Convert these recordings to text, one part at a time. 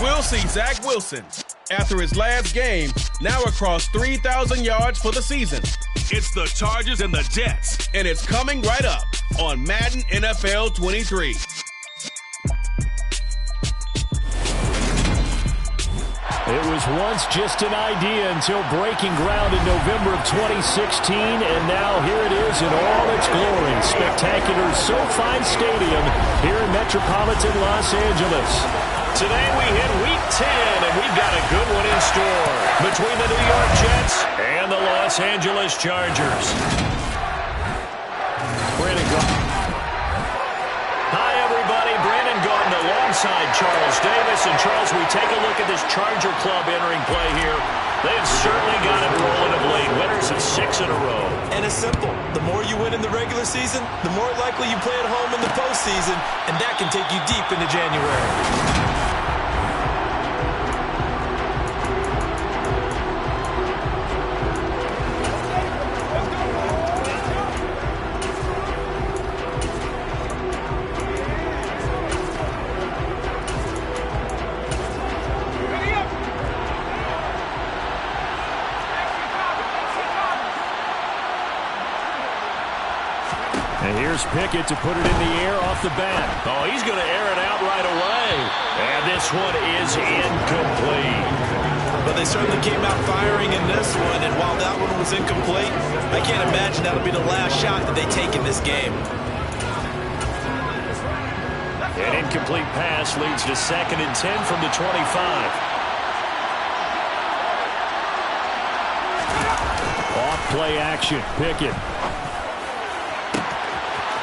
We'll see Zach Wilson, after his last game, now across 3,000 yards for the season. It's the Chargers and the Jets, and it's coming right up on Madden NFL 23. It was once just an idea until breaking ground in November of 2016, and now here it is in all its glory. Spectacular SoFi Stadium here in metropolitan Los Angeles. Today we hit Week 10, and we've got a good one in store between the New York Jets and the Los Angeles Chargers. Brandon Gordon. Hi, everybody. Brandon Gordon alongside Charles Davis. And, Charles, we take a look at this Charger club entering play here. They have certainly got it rolling of late. Winners of 6 in a row. And it's simple. The more you win in the regular season, the more likely you play at home in the postseason, and that can take you deep into January. And here's Pickett to put it in the air off the bat. Oh, he's going to air it out right away. And this one is incomplete. But they certainly came out firing in this one, and while that one was incomplete, I can't imagine that'll be the last shot that they take in this game. An incomplete pass leads to 2nd and 10 from the 25. Off play action. Pickett.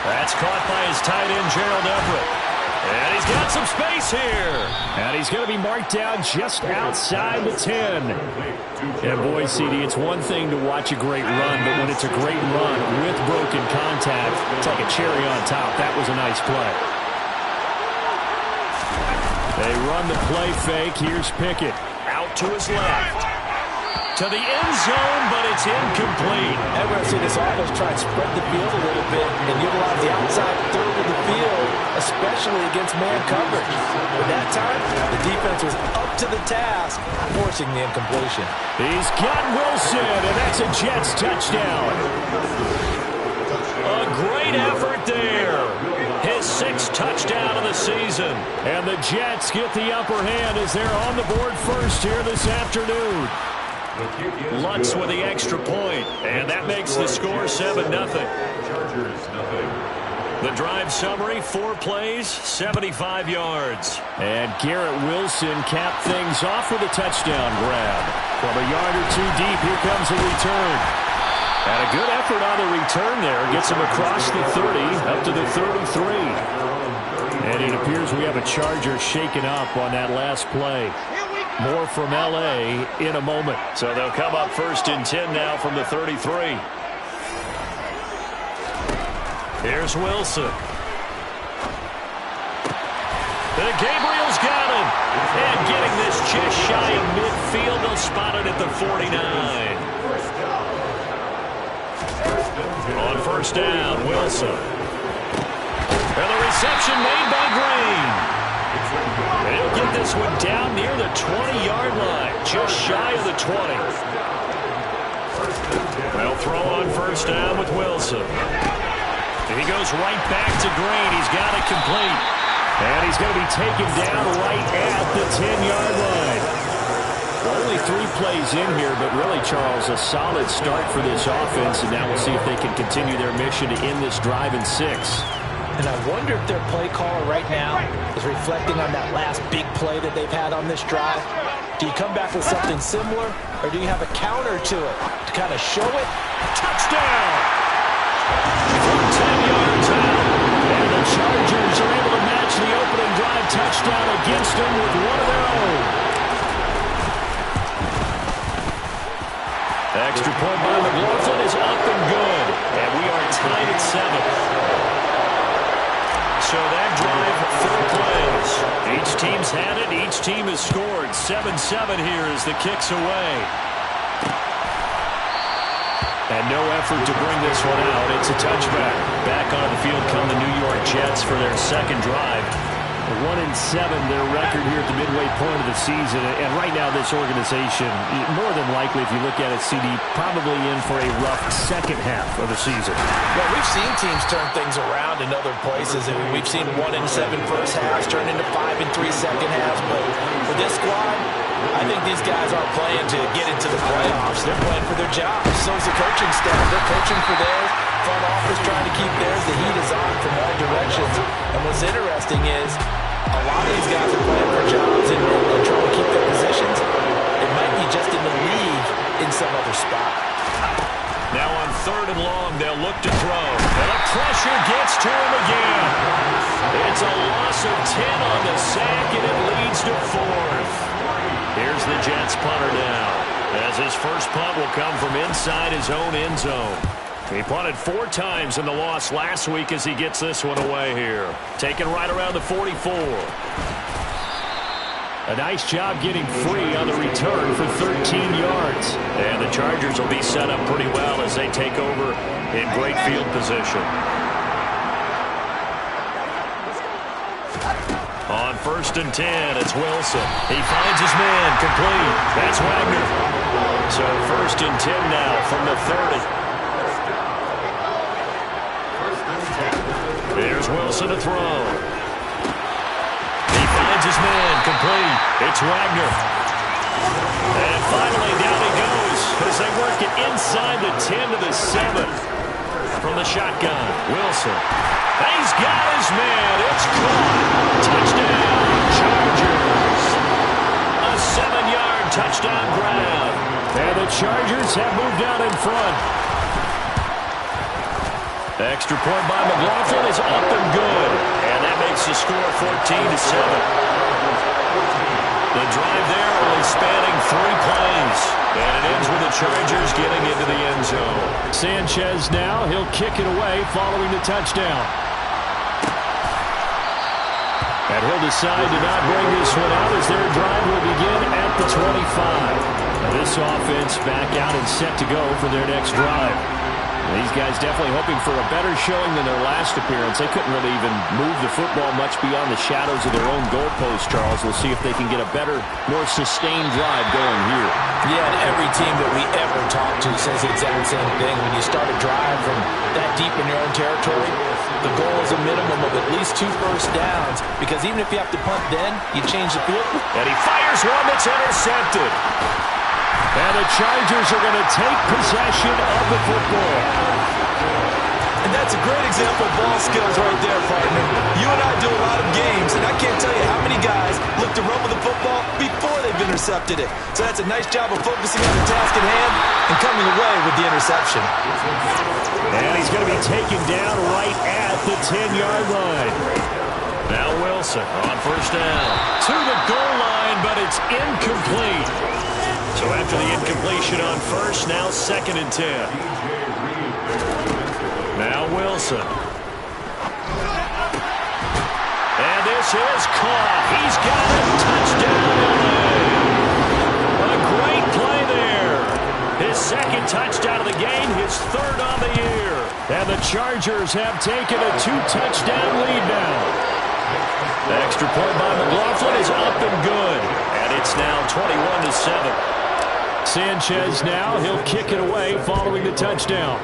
That's caught by his tight end, Gerald Everett. And he's got some space here. And he's going to be marked down just outside the 10. And boy, CD, it's one thing to watch a great run, but when it's a great run with broken contact, it's like a cherry on top. That was a nice play. They run the play fake. Here's Pickett. Out to his left. To the end zone, but it's incomplete. Ever see this offense try and spread the field a little bit and utilize the outside third of the field, especially against man coverage. But that time, the defense was up to the task, forcing the incompletion. He's got Wilson, and that's a Jets touchdown. A great effort there. His 6th touchdown of the season. And the Jets get the upper hand as they're on the board first here this afternoon. Lutz with the extra point, and that makes the score 7-0. The drive summary, 4 plays, 75 yards. And Garrett Wilson capped things off with a touchdown grab. From a yard or 2 deep, here comes a return. And a good effort on the return there. Gets him across the 30, up to the 33. And it appears we have a Charger shaken up on that last play. More from L.A. in a moment. So they'll come up 1st and 10 now from the 33. Here's Wilson. And Gabriel's got him. And getting this just shy of midfield. They'll spot it at the 49. On 1st down, Wilson. And the reception made by Green. They'll get this one down near the 20-yard line, just shy of the 20. They'll throw on 1st down with Wilson. He goes right back to Green. He's got it complete. And he's going to be taken down right at the 10-yard line. Only 3 plays in here, but really, Charles, a solid start for this offense, and now we'll see if they can continue their mission to end this drive in 6. And I wonder if their play caller right now is reflecting on that last big play that they've had on this drive. Do you come back with something similar, or do you have a counter to it to kind of show it? Touchdown! From 10 yards out. And the Chargers are able to match the opening drive touchdown against them with one of their own. The extra point by McLaughlin is up and good. And we are tied at 7. So that drive, 4 plays. Each team's had it. Each team has scored. 7-7 here as the kick's away. And no effort to bring this one out. It's a touchback. Back on the field come the New York Jets for their 2nd drive. 1-7, their record here at the midway point of the season. And right now, this organization, more than likely, if you look at it, CD, probably in for a rough second half of the season. Well, we've seen teams turn things around in other places. I mean, we've seen 1-7 first halves turn into 5-3 second halves. But for this squad, I think these guys aren't playing to get into the playoffs. They're playing for their jobs. So is the coaching staff. They're coaching for theirs. Front office trying to keep theirs. The heat is on from all directions. And what's interesting is a lot of these guys are playing for jobs and trying to keep their positions. It might be just in the league in some other spot. Now on 3rd and long, they'll look to throw. And the pressure gets to him again. It's a loss of 10 on the sack, and it leads to 4th. Here's the Jets punter now, as his first punt will come from inside his own end zone. He punted 4 times in the loss last week as he gets this one away here. Taken right around the 44. A nice job getting free on the return for 13 yards. And the Chargers will be set up pretty well as they take over in great field position. On 1st and 10, it's Wilson. He finds his man, complete. That's Wagner. So 1st and 10 now from the 30. There's Wilson to throw. He finds his man, complete. It's Wagner. And finally, down he goes as they work it inside the 10 to the 7. From the shotgun, Wilson. He's got his man. It's caught. Touchdown, Chargers. A 7-yard touchdown grab. And the Chargers have moved out in front. Extra point by McLaughlin is up and good. And that makes the score 14-7. The drive there only spanning 3 plays. And it ends with the Chargers getting into the end zone. Sanchez now, he'll kick it away following the touchdown. And he'll decide to not bring this one out as their drive will begin at the 25. Now this offense back out and set to go for their next drive. These guys definitely hoping for a better showing than their last appearance. They couldn't really even move the football much beyond the shadows of their own goalpost, Charles. We'll see if they can get a better, more sustained drive going here. Yeah, and every team that we ever talk to says the exact same thing. When you start a drive from that deep in your own territory, the goal is a minimum of at least 2 first downs, because even if you have to punt then, you change the field. And he fires one that's intercepted. And the Chargers are going to take possession of the football. And that's a great example of ball skills right there, partner. You and I do a lot of games, and I can't tell you how many guys look to run with the football before they've intercepted it. So that's a nice job of focusing on the task at hand and coming away with the interception. And he's going to be taken down right at the 10-yard line. Now Wilson on 1st down. To the goal line, but it's incomplete. So after the incompletion on 1st, now 2nd and 10. Now Wilson. And this is caught. He's got a touchdown. A great play there. His 2nd touchdown of the game, his 3rd on the year. And the Chargers have taken a 2-touchdown lead now. The extra point by McLaughlin is up and good. And it's now 21-7. Sanchez now, he'll kick it away following the touchdown.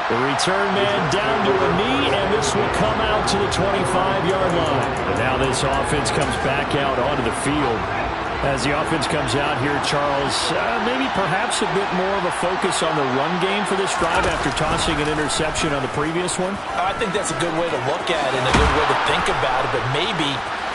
The return man down to a knee, and this will come out to the 25-yard line. And now this offense comes back out onto the field. As the offense comes out here, Charles, maybe perhaps a bit more of a focus on the run game for this drive after tossing an interception on the previous one? I think that's a good way to look at it and a good way to think about it, but maybe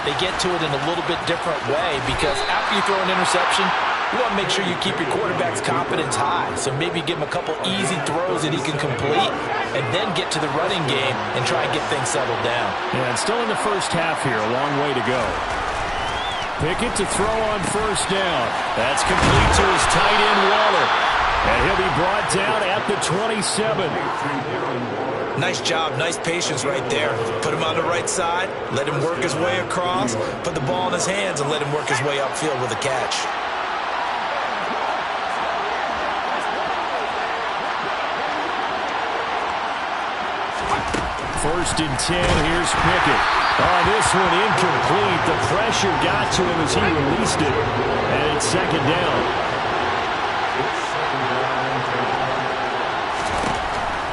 they get to it in a little bit different way, because after you throw an interception, you want to make sure you keep your quarterback's confidence high. So maybe give him a couple easy throws that he can complete and then get to the running game and try and get things settled down. Yeah, and still in the first half here, a long way to go. Pickett to throw on 1st down. That's complete to his tight end, Waller. And he'll be brought down at the 27. Nice job, nice patience right there. Put him on the right side, let him work his way across, put the ball in his hands, and let him work his way upfield with a catch. 1st and 10. Here's Pickett. Oh, this one incomplete. The pressure got to him as he released it. And it's 2nd down.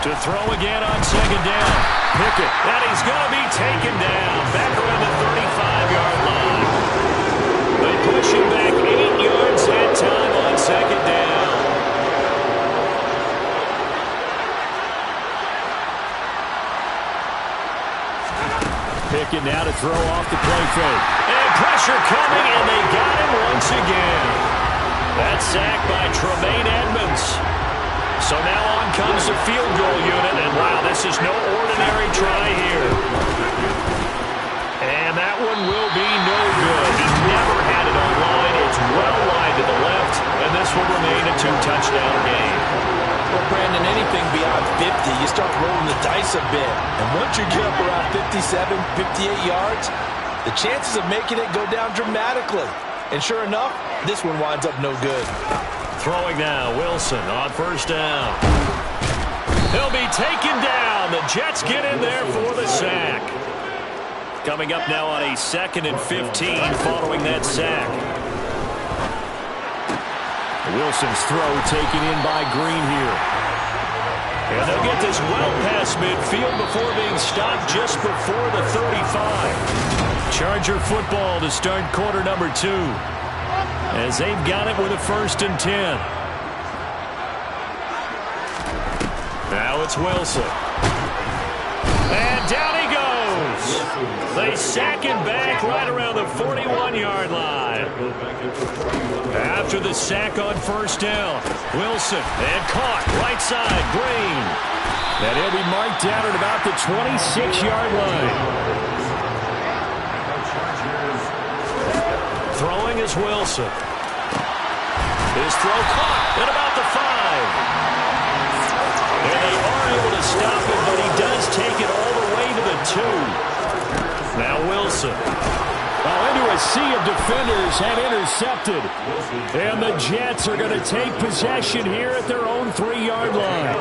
To throw again on 2nd down. Pickett. And he's going to be taken down. Back around the 35-yard line. They push him back 8 yards that time on 2nd down. Pickett now to throw off the play fake. And pressure coming, and they got him once again. That sack by Tremaine Edmonds. So now on comes the field goal unit, and wow, this is no ordinary try here. And that one will be no good. He never had it on line. It's well wide to the left, and this will remain a 2-touchdown game. Well, Brandon, anything beyond 50, you start rolling the dice a bit. And once you get up around 57, 58 yards, the chances of making it go down dramatically. And sure enough, this one winds up no good. Throwing now, Wilson on 1st down. He'll be taken down. The Jets get in there for the sack. Coming up now on a 2nd and 15 following that sack. Wilson's throw taken in by Green here. And they'll get this well past midfield before being stopped just before the 35. Charger football to start quarter number 2. As they've got it with a 1st and 10. Now it's Wilson. And down he goes. They sack him back right around the 41-yard line. After the sack on 1st down, Wilson, and caught right side, Green. And he'll be marked down at about the 26-yard line. Throwing is Wilson. His throw caught at about the 5. And they are able to stop him, but he does take it all the way to the 2. Now Wilson. Into a sea of defenders and intercepted. And the Jets are going to take possession here at their own 3-yard line.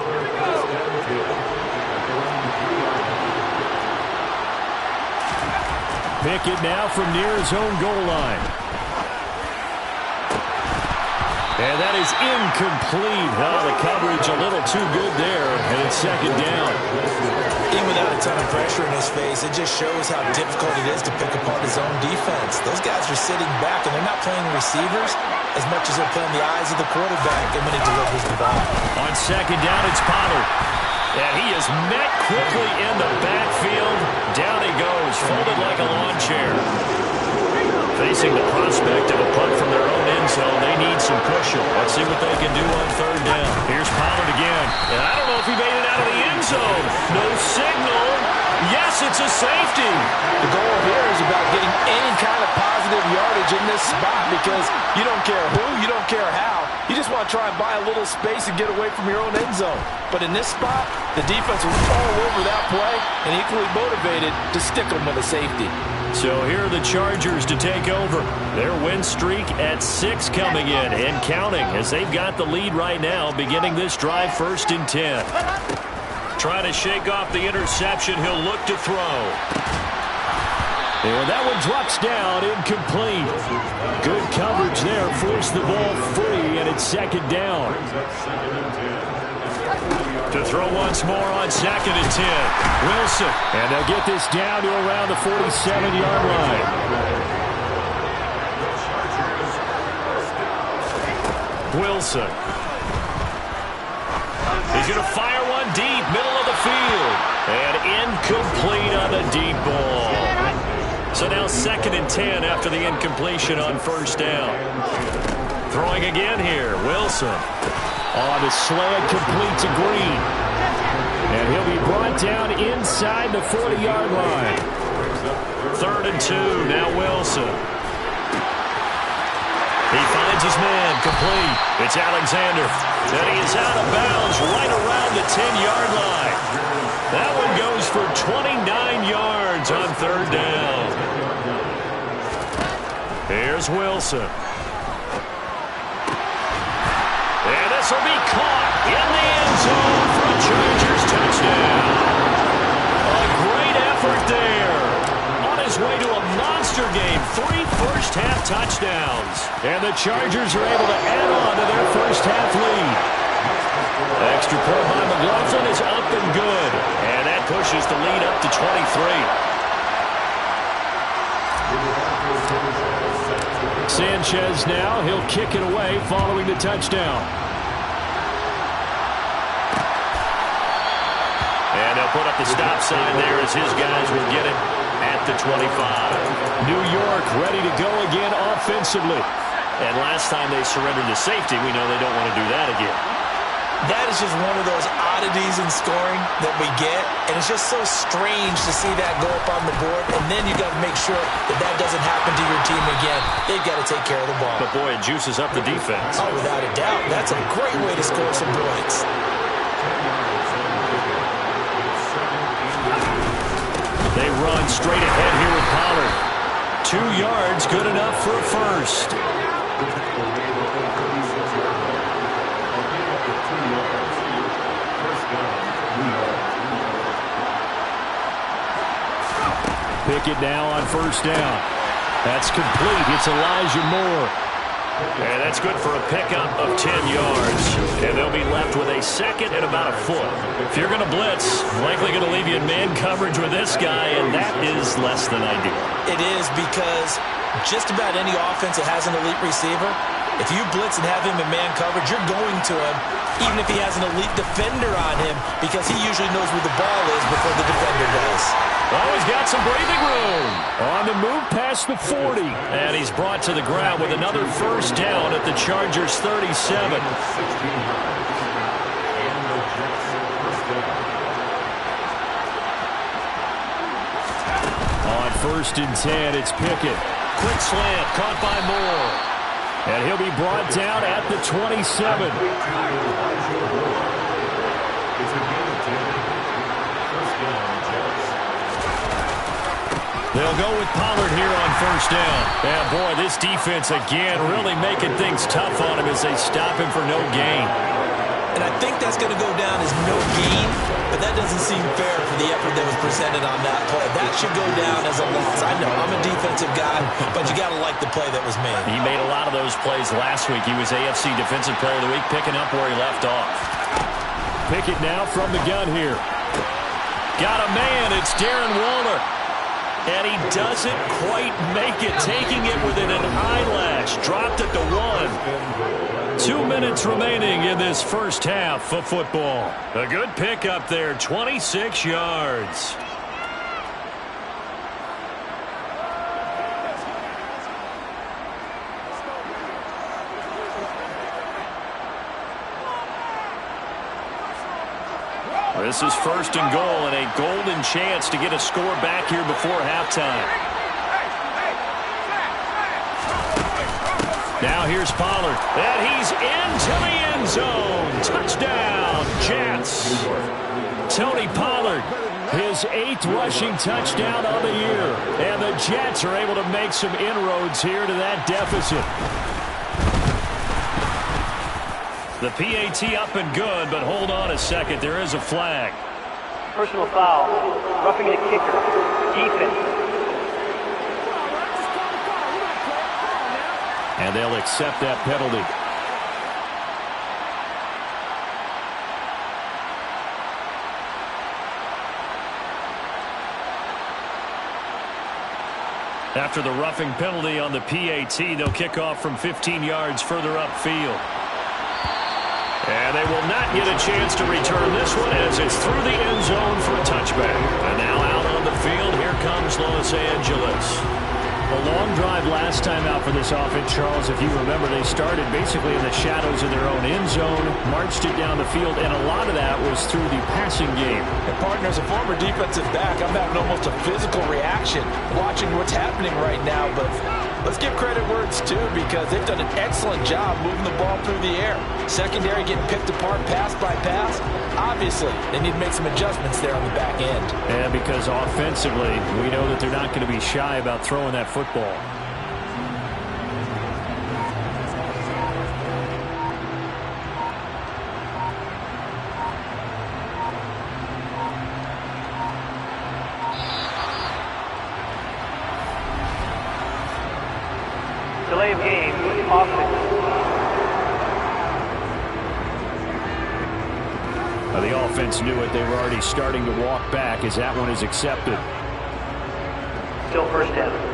Pickett now from near his own goal line. And that is incomplete. Oh, the coverage a little too good there, and it's 2nd down. Even without a ton of pressure in his face, it just shows how difficult it is to pick apart his own defense. Those guys are sitting back, and they're not playing receivers as much as they're playing the eyes of the quarterback and when he delivers the ball. On 2nd down, it's Pollard. And he is met quickly in the backfield. Down he goes, folded like a lawn chair. Facing the prospect of a punt from their own end zone, they need some pushing. Let's see what they can do on 3rd down. Here's Pollard again. And I don't know if he made it out of the end zone. No signal. Yes, it's a safety. The goal here is about getting any kind of positive yardage in this spot because you don't care who, you don't care how. You just want to try and buy a little space and get away from your own end zone. But in this spot, the defense was all over that play and equally motivated to stick them with a safety. So here are the Chargers to take over. Their win streak at 6 coming in and counting as they've got the lead right now beginning this drive 1st and 10. Trying to shake off the interception. He'll look to throw. And that one drops down, incomplete. Good coverage there, forced the ball free, and it's 2nd down. To throw once more on 2nd and 10. Wilson. And they'll get this down to around the 47-yard line. Wilson. He's going to fire one deep, middle of the field. And incomplete on the deep ball. So now 2nd and 10 after the incompletion on 1st down. Throwing again here, Wilson. On the slant, complete to Green. And he'll be brought down inside the 40-yard line. 3rd and 2, now Wilson. He finds his man, complete. It's Alexander. And he is out of bounds right around the 10-yard line. That one goes for 29 yards on 3rd down. Here's Wilson. And this will be caught in the end zone for a Chargers touchdown. A first half touchdowns. And the Chargers are able to add on to their first half lead. Extra point by McLaughlin is up and good. And that pushes the lead up to 23. Sanchez now, he'll kick it away following the touchdown. And they'll put up the stop sign there as his guys will get it at the 25. New York ready to go again offensively. And last time they surrendered to safety, we know they don't want to do that again. That is just one of those oddities in scoring that we get, and it's just so strange to see that go up on the board, and then you got to make sure that that doesn't happen to your team again. They've got to take care of the ball. But, boy, it juices up the defense. Oh, without a doubt. That's a great way to score some points. They run straight ahead here with Pollard. 2 yards, good enough for a first. Pickett now on first down. That's complete. It's Elijah Moore. And that's good for a pickup of 10 yards. And they'll be left with a second and about a foot. If you're going to blitz, likely going to leave you in man coverage with this guy, and that is less than ideal. It is, because just about any offense that has an elite receiver, if you blitz and have him in man coverage, you're going to him, even if he has an elite defender on him, because he usually knows where the ball is before the defender does. Oh, he's got some breathing room. On the move past the 40. And he's brought to the ground with another first down at the Chargers' 37. On first and 10, it's Pickett. Quick slant, caught by Moore. And he'll be brought down at the 27. They'll go with Pollard here on first down. And, boy, this defense, again, really making things tough on him as they stop him for no gain. And I think that's going to go down as no gain, but that doesn't seem fair for the effort that was presented on that play. That should go down as a loss. I know, I'm a defensive guy, but you got to like the play that was made. He made a lot of those plays last week. He was AFC Defensive Player of the Week, picking up where he left off. Pickett now from the gun here. Got a man. It's Darren Waller. And he doesn't quite make it, taking it within an eyelash. Dropped it to 1. 2 minutes remaining in this first half of football. A good pickup there, 26 yards. This is first and goal, and a golden chance to get a score back here before halftime. Now here's Pollard, and he's into the end zone. Touchdown, Jets. Tony Pollard, his 8th rushing touchdown on the year. And the Jets are able to make some inroads here to that deficit. The PAT up and good, but hold on a second. There is a flag. Personal foul. Roughing the kicker. Defense. And they'll accept that penalty. After the roughing penalty on the PAT, they'll kick off from 15 yards further upfield. And they will not get a chance to return this one as it's through the end zone for a touchback. And now out on the field, here comes Los Angeles. A long drive last time out for this offense, Charles. If you remember, they started basically in the shadows of their own end zone, marched it down the field, and a lot of that was through the passing game. And, partner, as a former defensive back, I'm having almost a physical reaction watching what's happening right now. But let's give credit where it's due, because they've done an excellent job moving the ball through the air. Secondary getting picked apart pass by pass. Obviously, they need to make some adjustments there on the back end. And because offensively, we know that they're not going to be shy about throwing that football. Delay of game, offense. The offense knew it. They were already starting to walk back as that one is accepted. Still first down.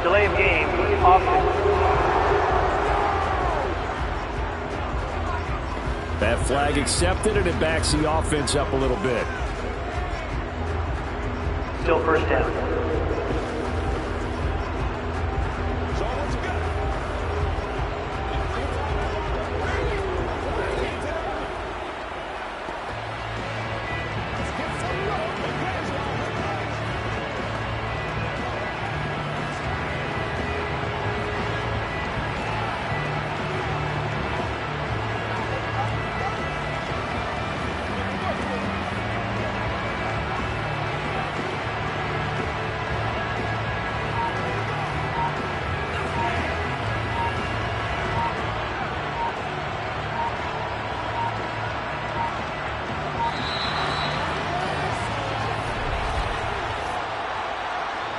Delay of game, offense. That flag accepted, and it backs the offense up a little bit. Still first down.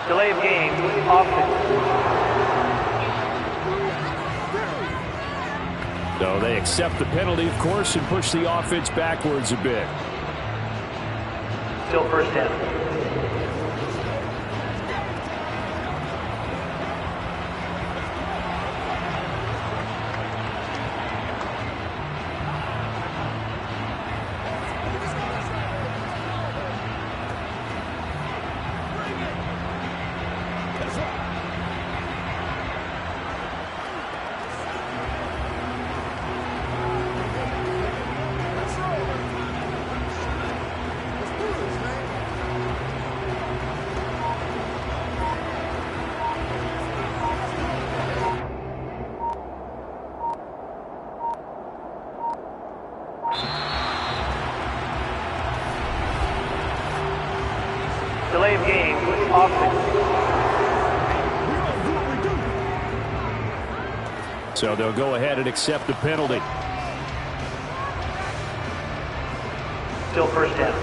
Delay of game, offense. So they accept the penalty, of course, and push the offense backwards a bit. Still first down. Delay of game, offense. So they'll go ahead and accept the penalty. Still first down.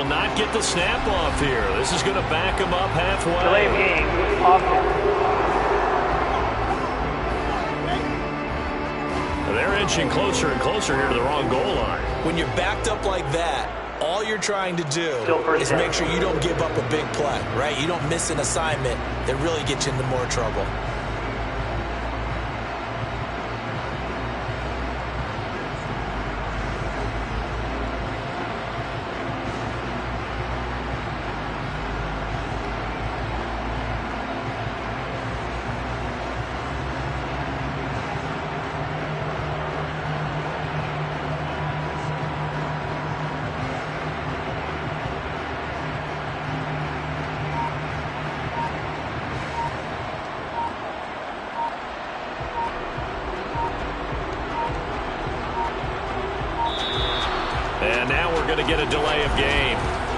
Not get the snap off here. This is going to back him up halfway. Delay of game, offense. They're inching closer and closer here to the wrong goal line. When you're backed up like that, all you're trying to do is make sure you don't give up a big play, right? You don't miss an assignment that really gets you into more trouble. And now we're going to get a delay of game.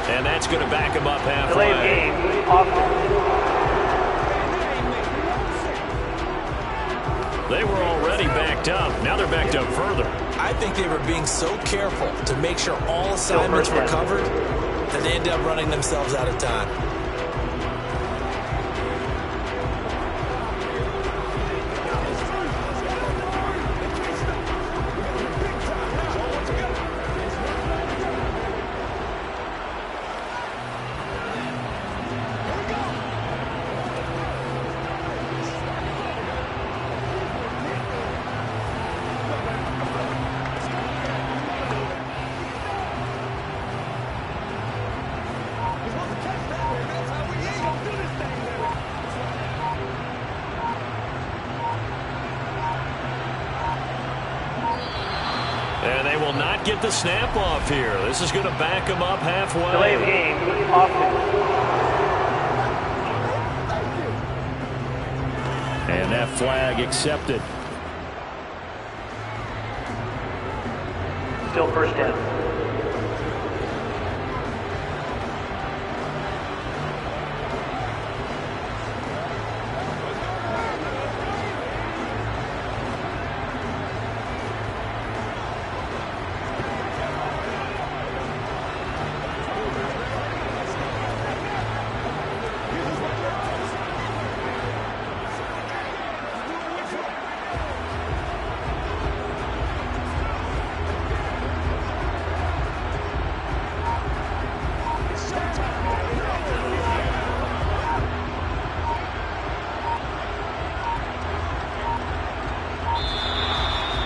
And that's going to back him up halfway. Delay of game, offense. They were already already backed up. Now they're backed up further. I think they were being so careful to make sure all assignments were covered that they ended up running themselves out of time. And they will not get the snap off here. This is going to back them up halfway. Delay of game, offense. And that flag accepted. Still first down.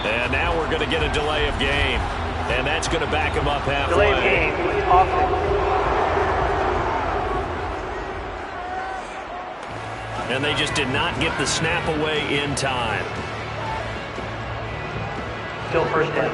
And now we're going to get a delay of game. And that's going to back them up halfway. Delay of game, offense. And they just did not get the snap away in time. Still first down.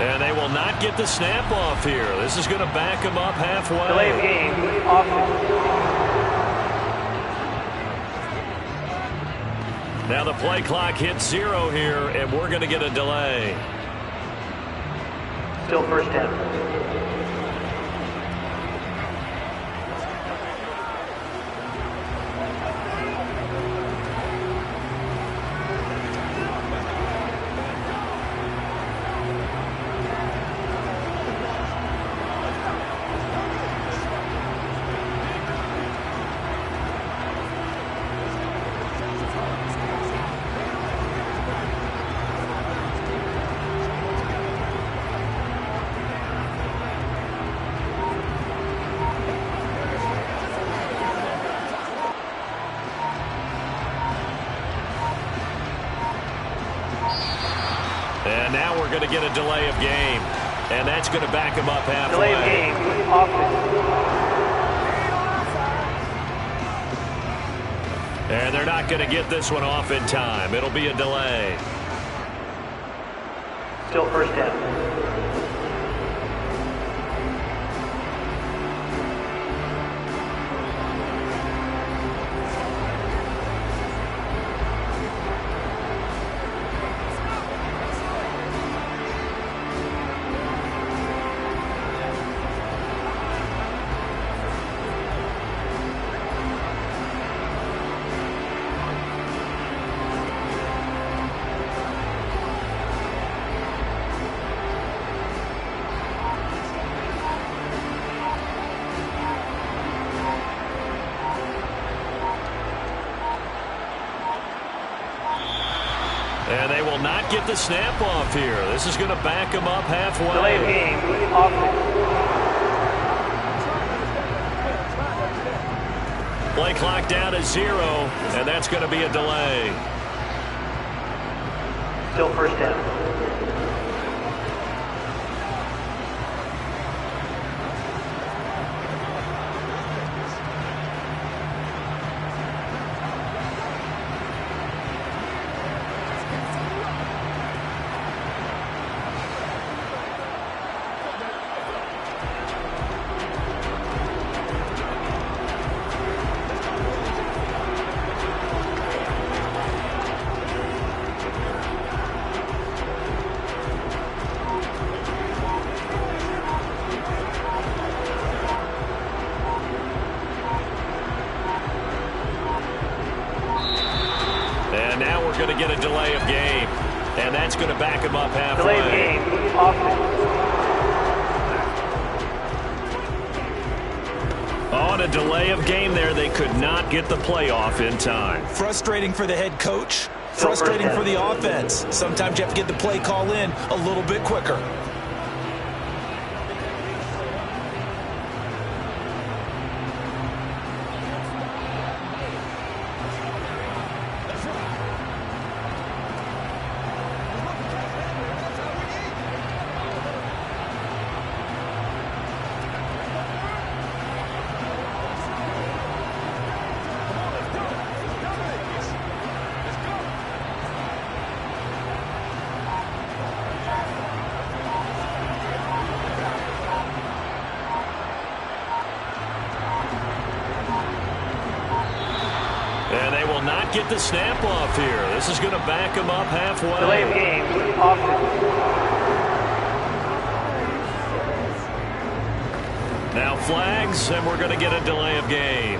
And they will not get the snap off here. This is going to back them up halfway. Delay of game, offense. Now the play clock hits 0 here, and we're going to get a delay. Still first down. And now we're going to get a delay of game. And that's going to back them up halfway. Delay of game, offense. And they're not going to get this one off in time. It'll be a delay. Still first down. And they will not get the snap off here. This is going to back them up halfway. Delay of game, offense. Play clock down to 0, and that's going to be a delay. Still first down. going to back him up Delay of halfway. game, offense. On a delay of game there, they could not get the play off in time. Frustrating for the head coach. Frustrating for the offense. Sometimes you have to get the play call in a little bit quicker. And they will not get the snap off here. This is going to back them up halfway. Delay of game, offense. Now flags, and we're going to get a delay of game.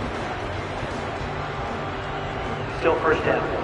Still first down.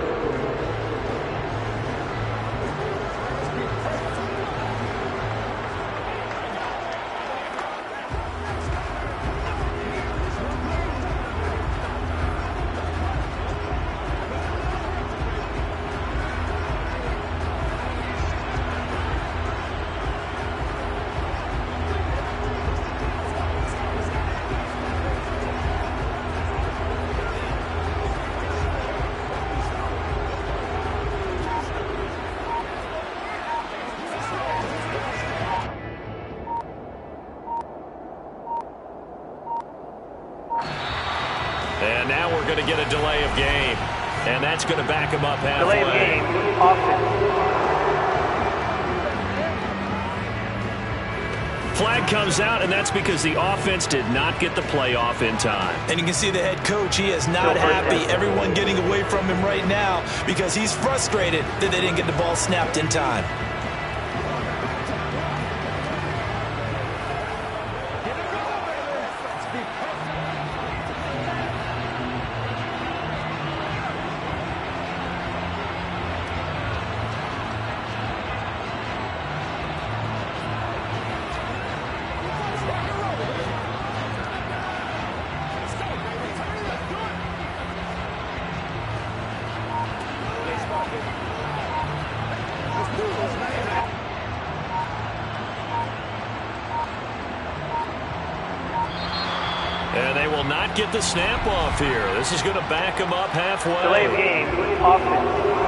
And now we're going to get a delay of game. And that's going to back him up halfway. Delay of game, offense. Flag comes out, and that's because the offense did not get the play off in time. And you can see the head coach, he is not Still first happy. down. Everyone getting away from him right now because he's frustrated that they didn't get the ball snapped in time. And they will not get the snap off here. This is going to back them up halfway. Delay of game, offense.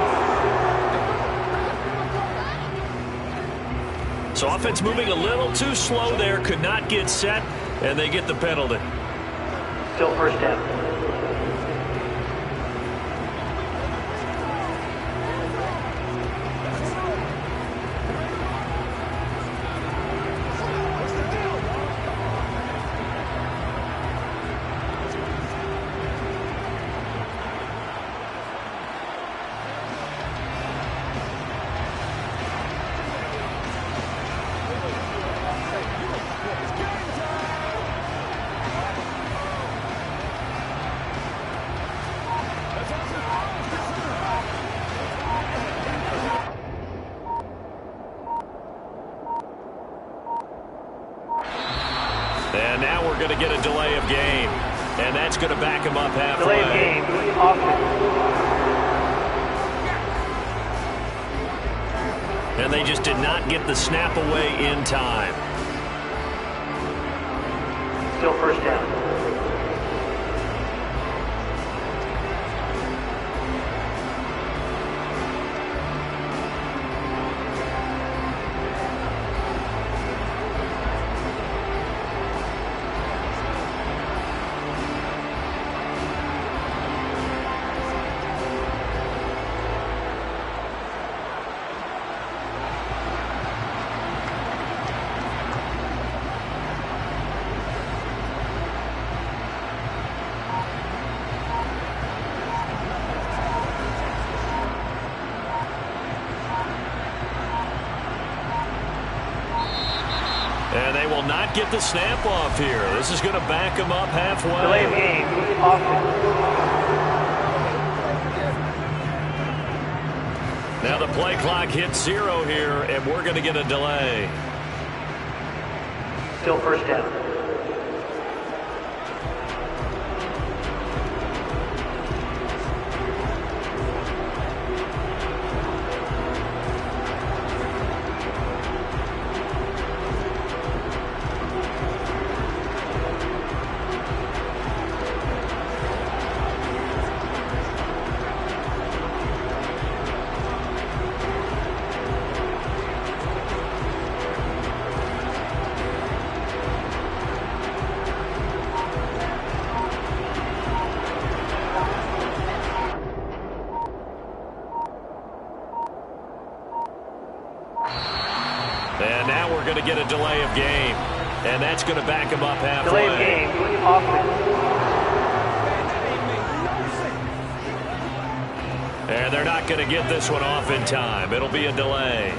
So offense moving a little too slow there. Could not get set, and they get the penalty. Still first down. And now we're going to get a delay of game. And that's going to back him up halfway. Delay of game, offense. And they just did not get the snap away in time. Still first down. And they will not get the snap off here. This is going to back them up halfway. Delay of game, offense. Now Now the play clock hits 0 here, and we're going to get a delay. Still first down. And now we're going to get a delay of game. And that's going to back him up halfway. Delay of game. Offense. And they're not going to get this one off in time. It'll be a delay.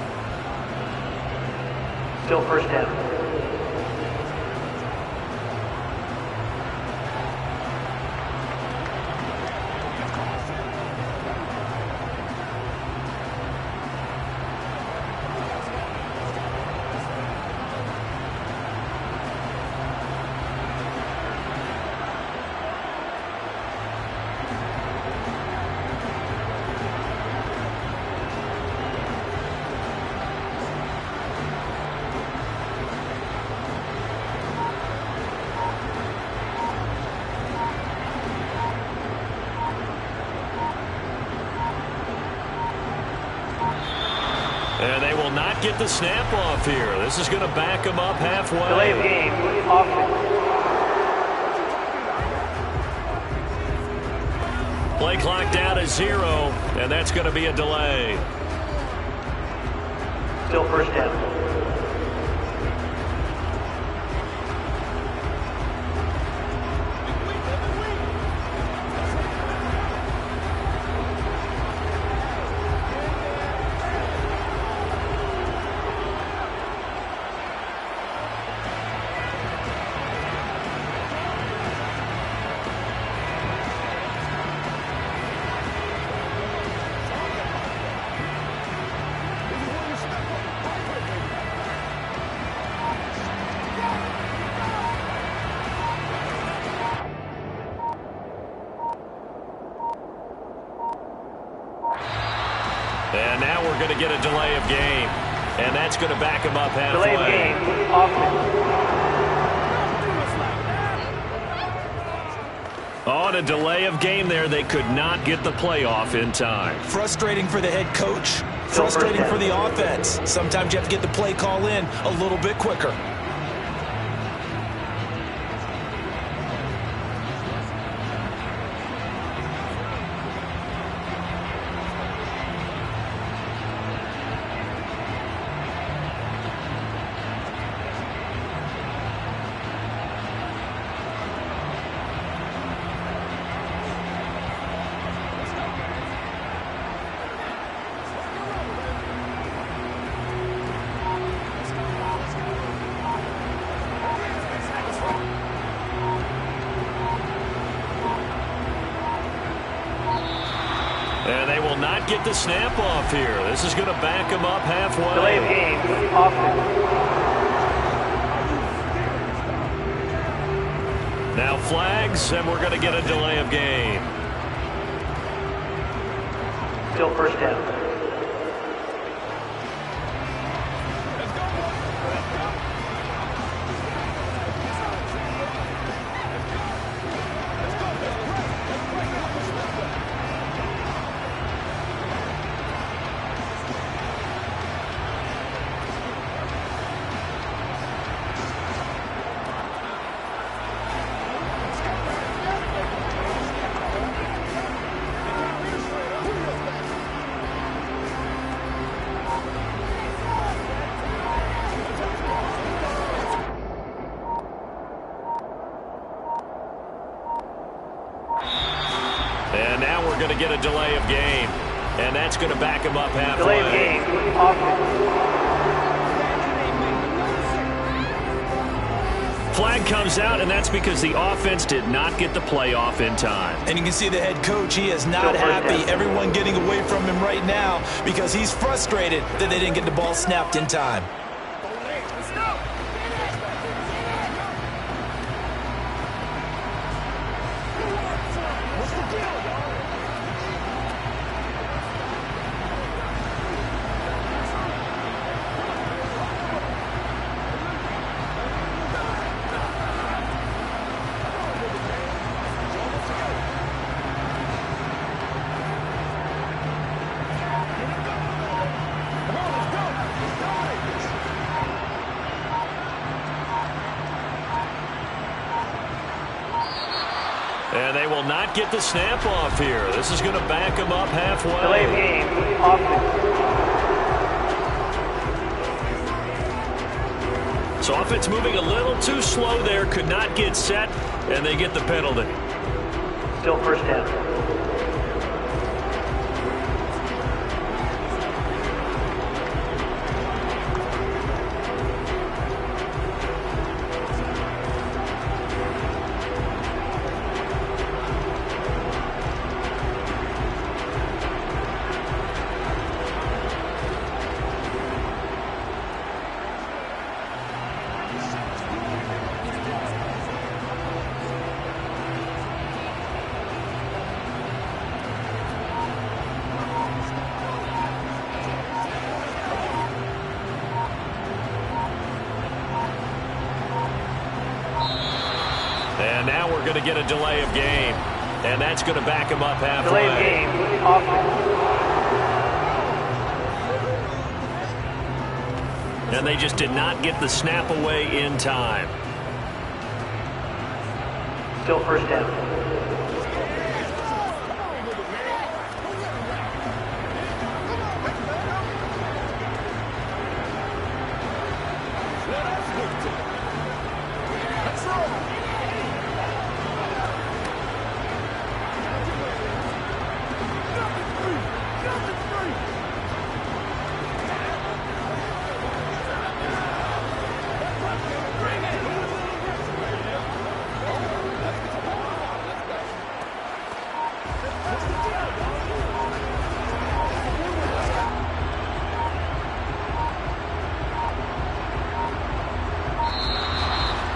Still first down. And they will not get the snap off here. This is going to back them up halfway. Delay of game. Offense. Play clock down to 0, and that's going to be a delay. Still first down. And now we're going to get a delay of game. And that's going to back him up halfway. Delay of game. Offense. On a delay of game there, they could not get the play off in time. Frustrating for the head coach. Frustrating for the offense. Sometimes you have to get the play call in a little bit quicker. And they will not get the snap off here. This is going to back them up halfway. Delay of game. Offense. Now flags, and we're going to get a delay of game. Still first down. And now we're going to get a delay of game. And that's going to back him up halfway. Delay of game. Offense. Flag flag comes out, and that's because the offense did not get the play off in time. And you can see the head coach, he is not happy. Everyone getting away from him right now because he's frustrated that they didn't get the ball snapped in time. And they will not get the snap off here. This is going to back them up halfway. Delay of game, offense. So offense moving a little too slow there. Could not get set, and they get the penalty. Still first down. And now we're going to get a delay of game. And that's going to back him up halfway. Delay of game, offense. And they just did not get the snap away in time. Still first down.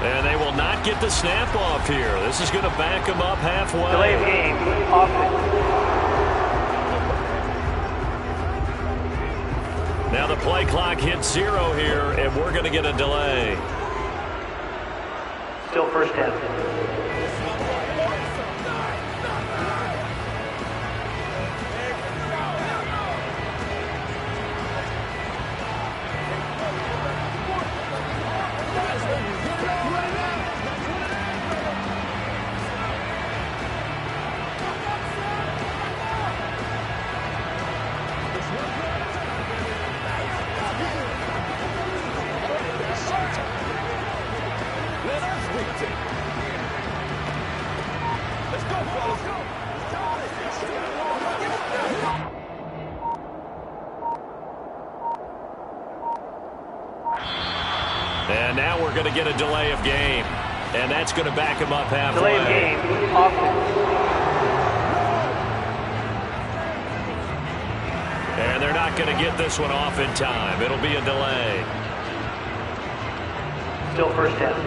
And they will not get the snap off here. This is going to back them up halfway. Delay of game, offense. Now the play clock hits 0 here, and we're going to get a delay. Still first down. And now we're going to get a delay of game. And that's going to back him up halfway. Delay of game, offense. And they're not going to get this one off in time. It'll be a delay. Still first down.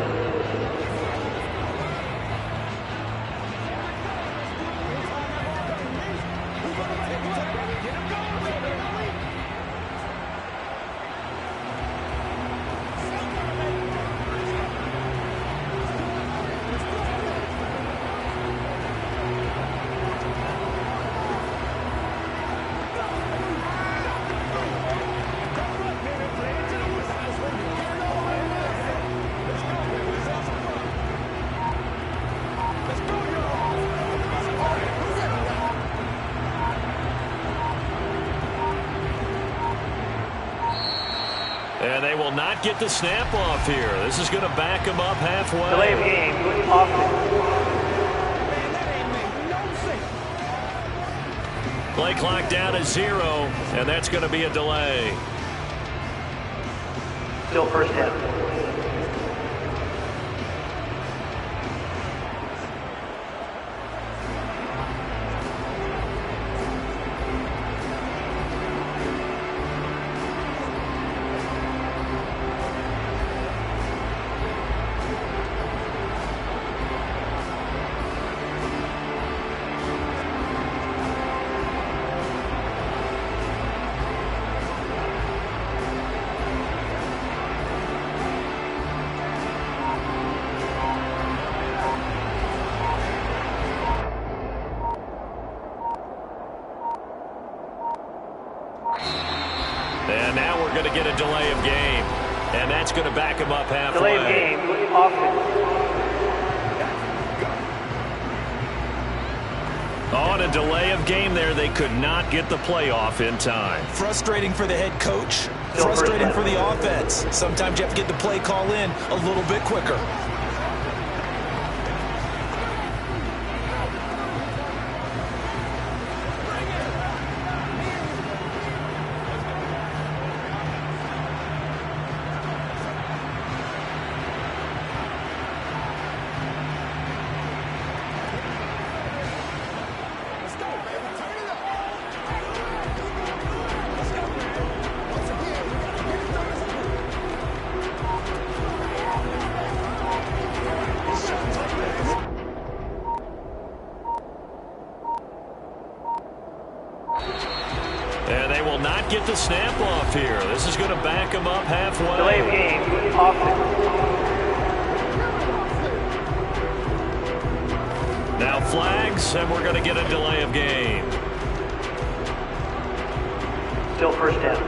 And they will not get the snap off here. This is going to back them up halfway. Delay of game, offense. Play clock down to 0, and that's going to be a delay. Still first down. going to get a delay of game. And that's going to back him up halfway. Delay of game, offense. On a delay of game there, they could not get the playoff in time. Frustrating for the head coach. Frustrating for the offense. Sometimes you have to get the play call in a little bit quicker. And they will not get the snap off here. This is going to back them up halfway. Delay of game, offense. Now flags, and we're going to get a delay of game. Still first down.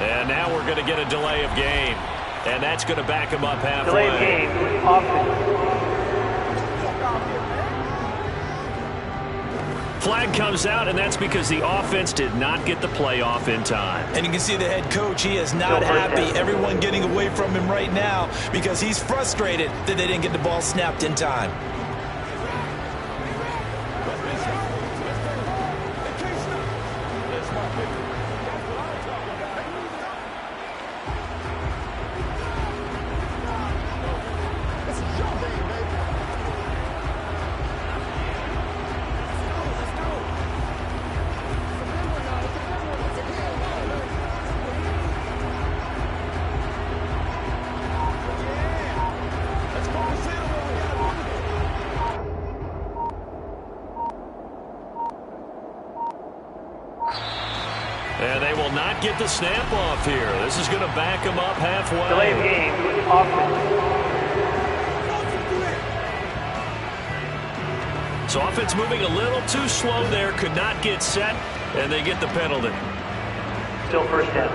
And now we're going to get a delay of game. And that's going to back him up halfway. Delay of game, offense. Flag comes out, and that's because the offense did not get the playoff in time. And you can see the head coach, he is not happy. Everyone getting away from him right now because he's frustrated that they didn't get the ball snapped in time. And they will not get the snap off here. This is going to back him up halfway. Delay of game, offense. So offense moving a little too slow there. Could not get set, and they get the penalty. Still first down.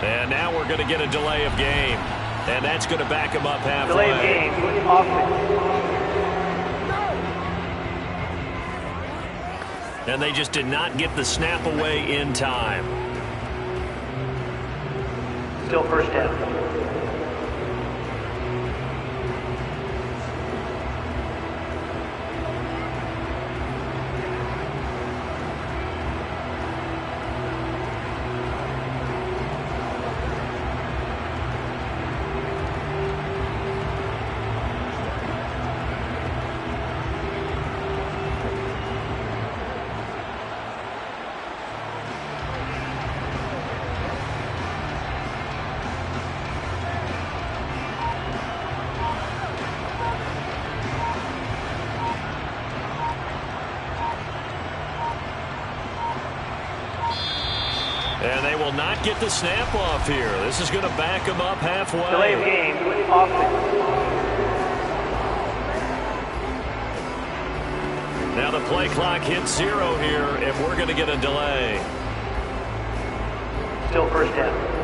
And now we're going to get a delay of game. And that's going to back him up halfway. Delay of game, offense. And they just did not get the snap away in time. Still first down. And they will not get the snap off here. This is going to back them up halfway. Delay of game, offense. Now the play clock hits 0 here if we're going to get a delay. Still first down.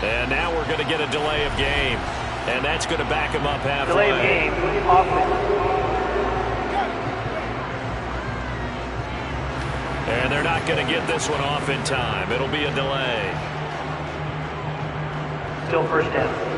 And now we're going to get a delay of game. And that's going to back him up halfway. Delay of game. Offense. And they're not going to get this one off in time. It'll be a delay. Still first down.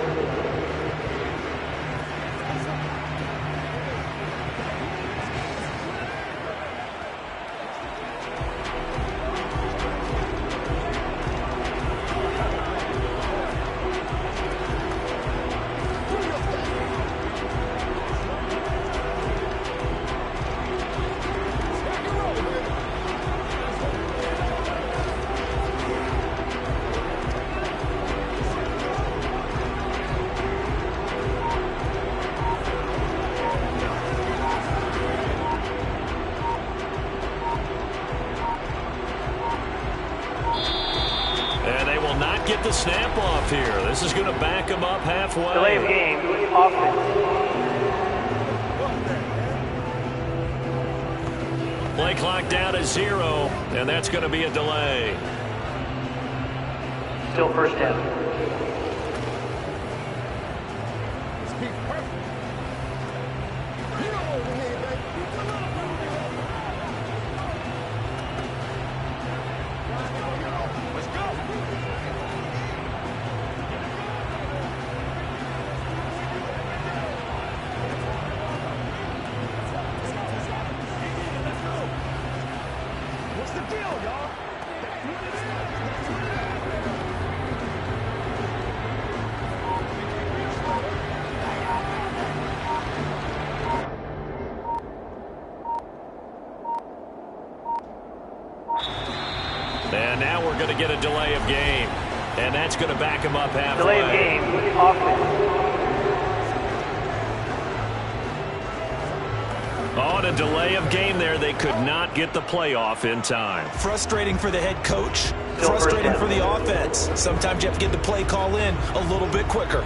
Get the snap off here. This is going to back him up halfway. Delay of game. Offense. Play clock down to 0, and that's going to be a delay. Still first down. And now we're going to get a delay of game. And that's going to back him up halfway. Delay of game. Offense. On a delay of game there, they could not get the playoff in time. Frustrating for the head coach. Frustrating for the offense. Sometimes you have to get the play call in a little bit quicker.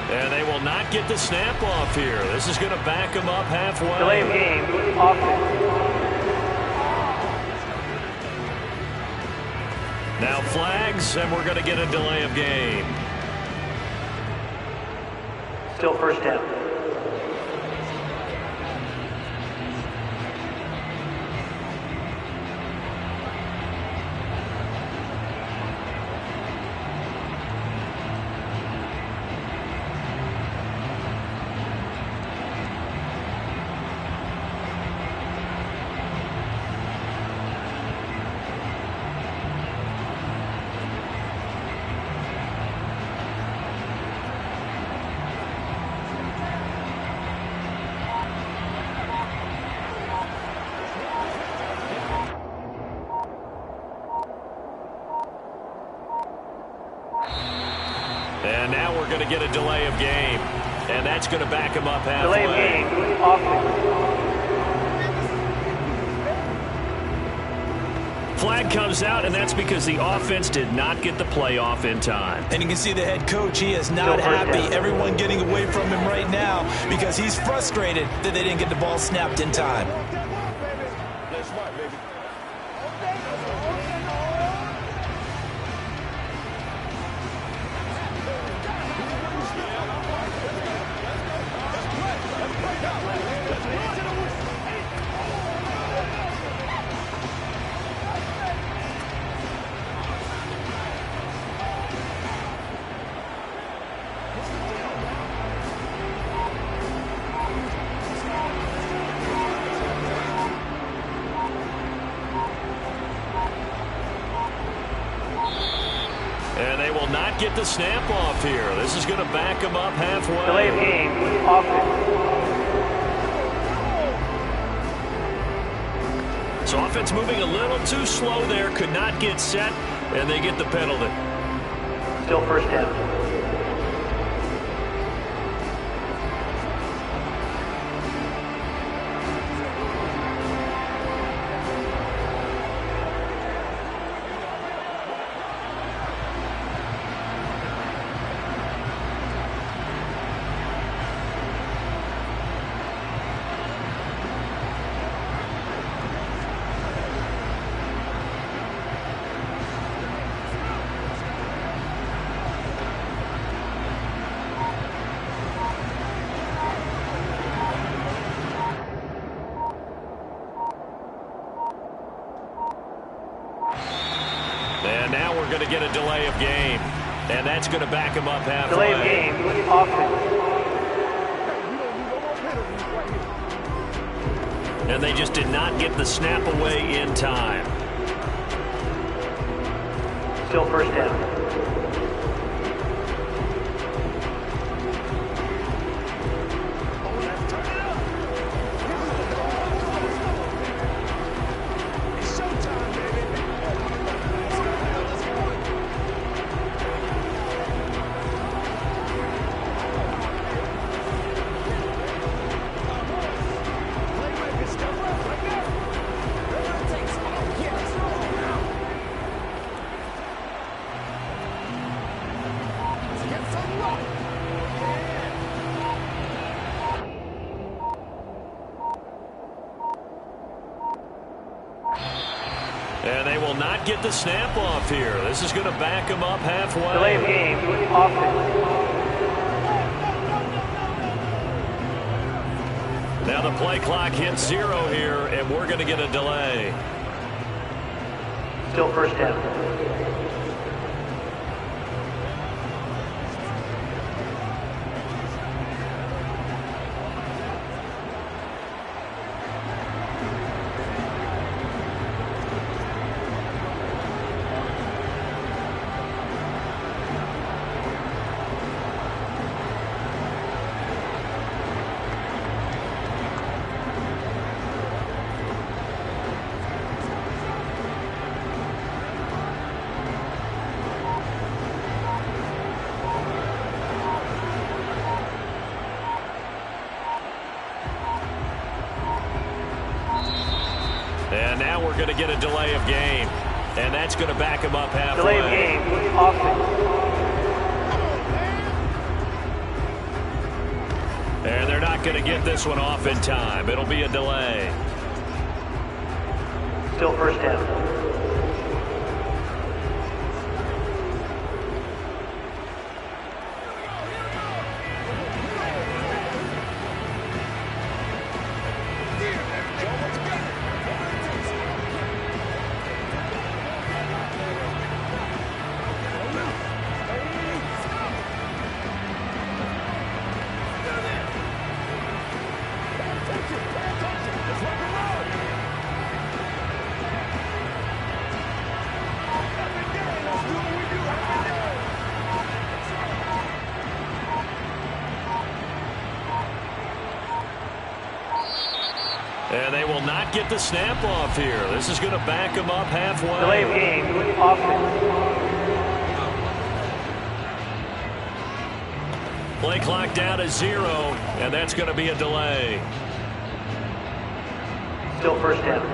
And they will not get the snap off here. This is going to back them up halfway. Delay of game. Offense. Now flags, and we're going to get a delay of game. Still first down. And now we're going to get a delay of game. And that's going to back him up halfway. Delay of game. Offense. Flag comes goes out, and that's because the offense did not get the play off in time. And you can see the head coach, he is not happy. Everyone getting away from him right now because he's frustrated that they didn't get the ball snapped in time. And they will not get the snap off here. This is going to back them up halfway. Delay of game, offense. So offense moving a little too slow there. Could not get set, and they get the penalty. Still first down. And now we're going to get a delay of game. And that's going to back him up halfway. Delay of game, offense. And they just did not get the snap away in time. Still first down. And they will not get the snap off here. This is going to back them up halfway. Delay of game, offense. Now the play clock hits 0 here, and we're going to get a delay. Still first down. And now we're going to get a delay of game. And that's going to back him up halfway. Delay of game, offense. And they're not going to get this one off in time. It'll be a delay. Still first down. And they will not get the snap off here. This is going to back them up halfway. Delay of game, offense. Play clock down to 0, and that's going to be a delay. Still first down.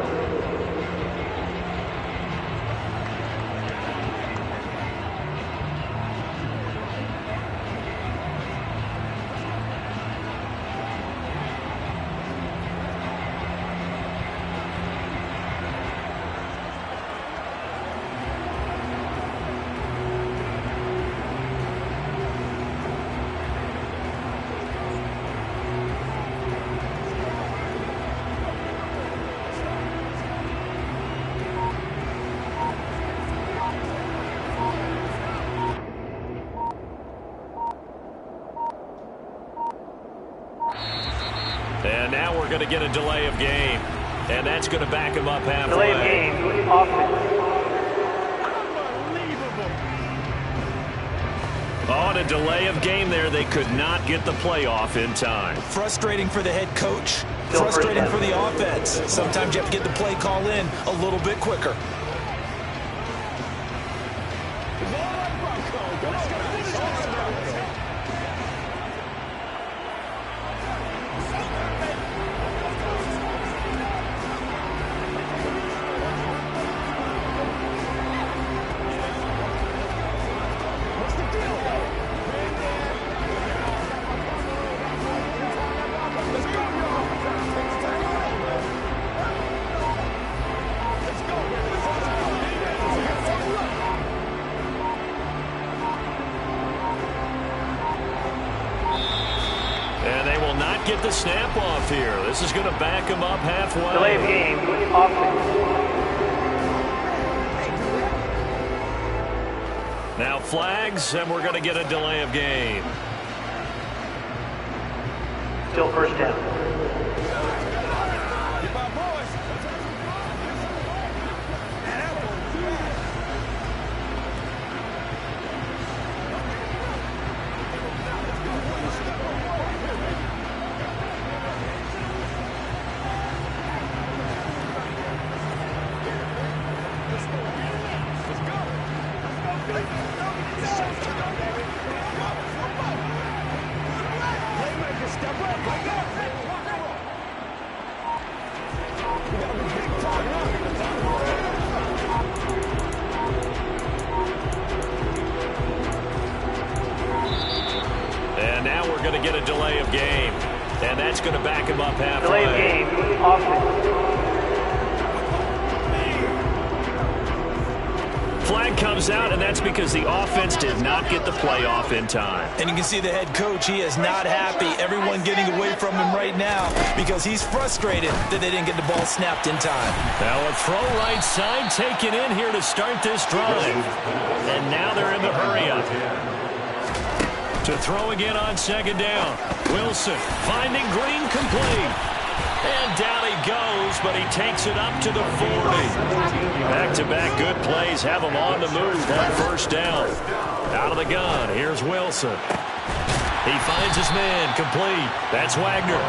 And now we're going to get a delay of game. And that's going to back him up halfway. Delay of game, offense. On a delay of game there, they could not get the playoff in time. Frustrating for the head coach. Frustrating for the offense. Sometimes you have to get the play call in a little bit quicker. Get the snap off here. This is going to back him up halfway. Delay of game, offense. Now flags, and we're going to get a delay of game. Still first down. And now we're going to get a delay of game. And that's going to back him up halfway. Delay of game, offense. Flag comes out, and that's because the offense did not get the playoff in time. And you can see the head coach, he is not happy. Everyone getting away from him right now because he's frustrated that they didn't get the ball snapped in time. Now a throw right side taken in here to start this drive. And now they're in the hurry-up. To throw again on second down. Wilson finding Green complete. And down he goes, but he takes it up to the 40. Back-to-back good plays have him on the move on first down. Out of the gun, here's Wilson. He finds his man complete. That's Wagner.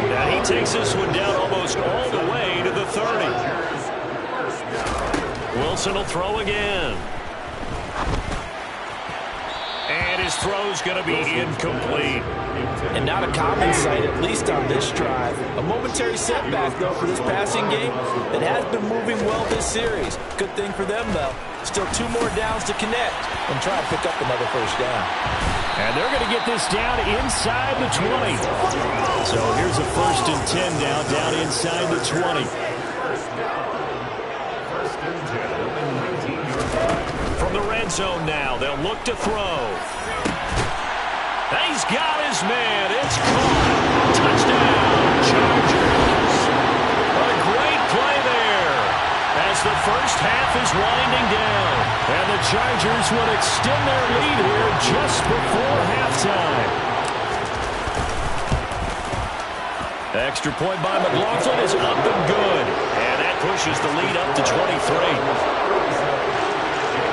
Now he takes this one down almost all the way to the 30. Wilson will throw again. And his throw's going to be incomplete. And not a common sight, at least on this drive. A momentary setback, though, for this passing game that has been moving well this series. Good thing for them, though. Still 2 more downs to connect and try to pick up another first down. And they're going to get this down inside the 20. So here's a 1st and 10 now, down inside the 20. From the red zone now, they'll look to throw. He's got his man. It's caught. Touchdown, Chargers. A great play there as the first half is winding down. And the Chargers will extend their lead here just before halftime. Extra point by McLaughlin is up and good. And that pushes the lead up to 23.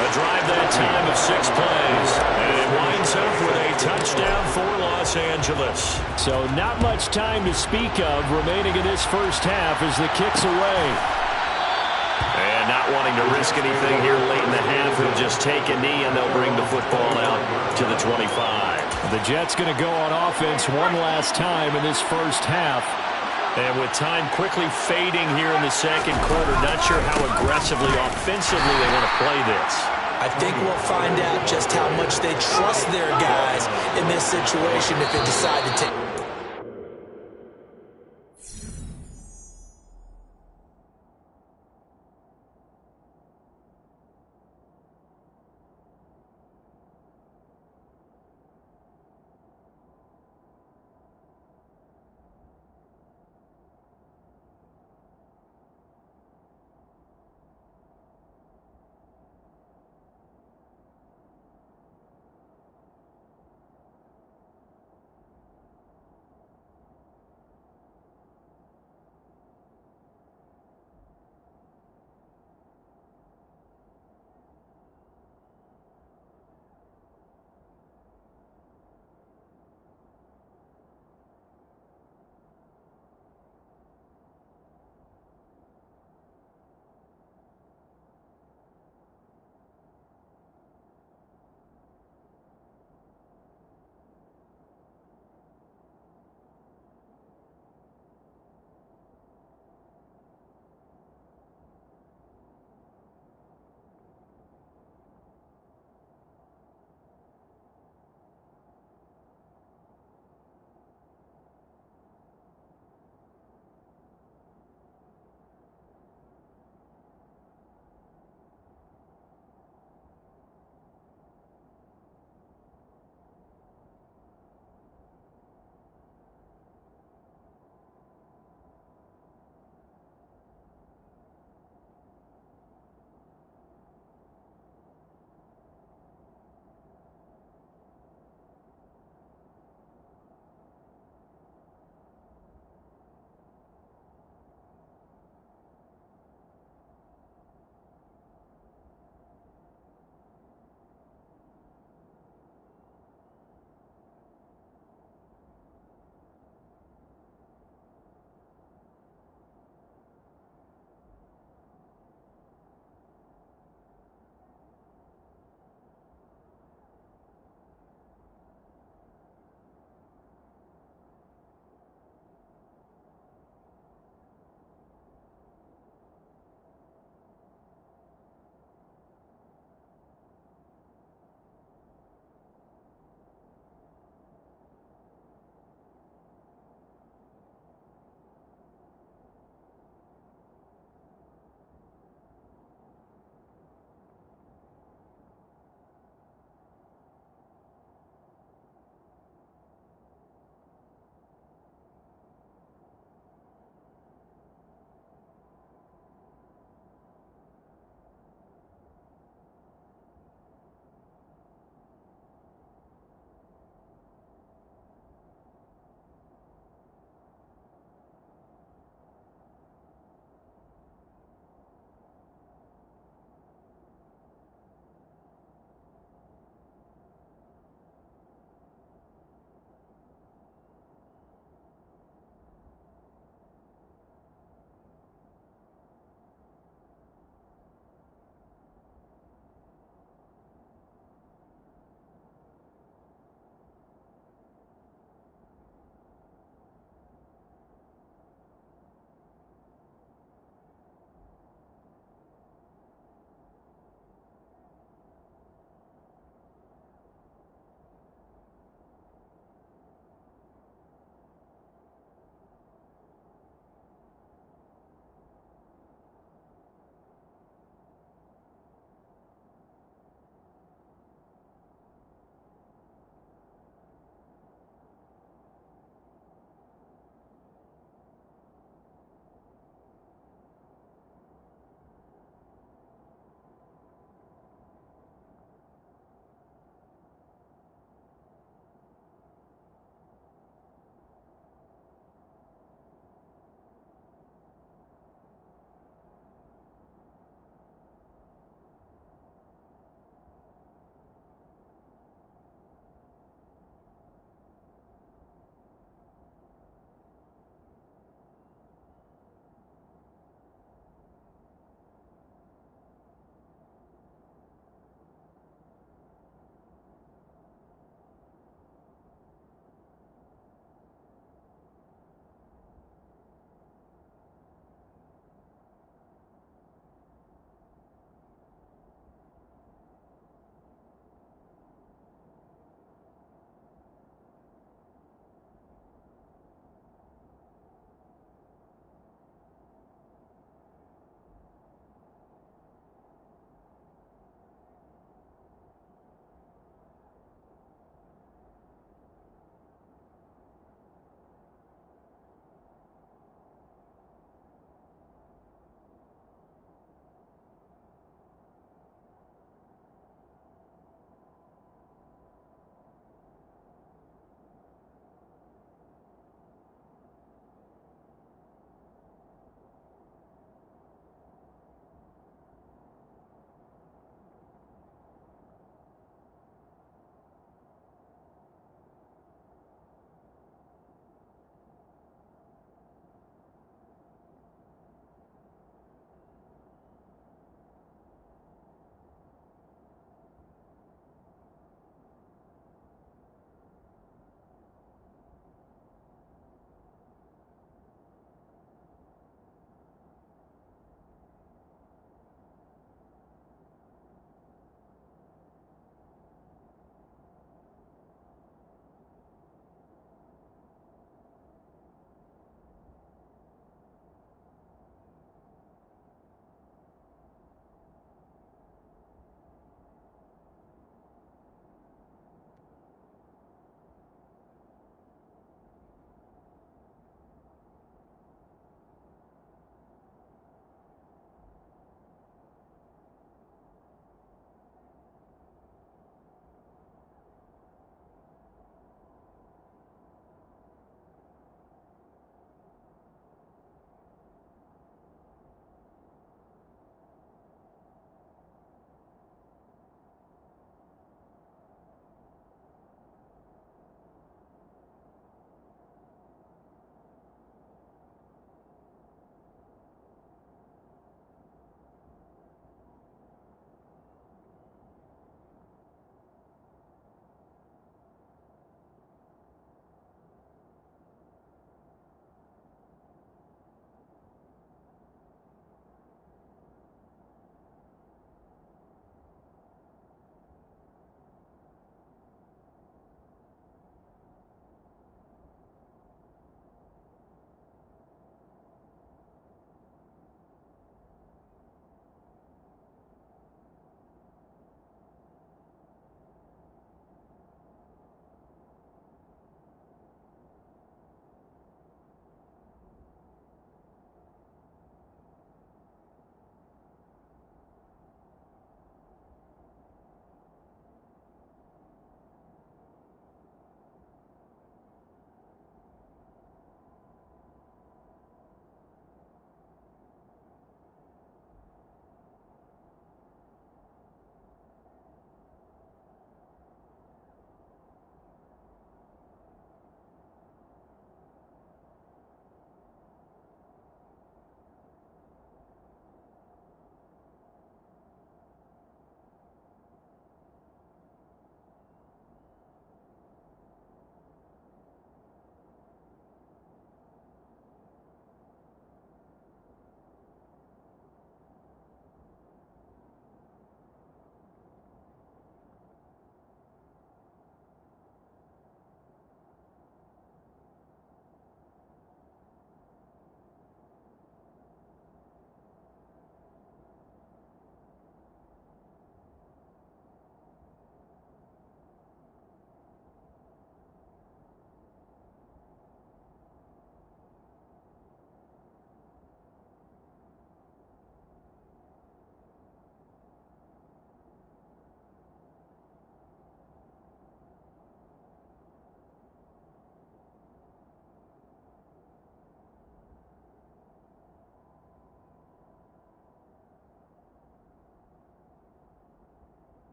A drive that time of 6 plays. And it winds up with a touchdown for Los Angeles. So not much time to speak of remaining in this first half as the kick's away. And not wanting to risk anything here late in the half, he'll just take a knee and they'll bring the football out to the 25. The Jets going to go on offense one last time in this first half. And with time quickly fading here in the second quarter, not sure how aggressively, offensively they want to play this. I think we'll find out just how much they trust their guys in this situation if they decide to take.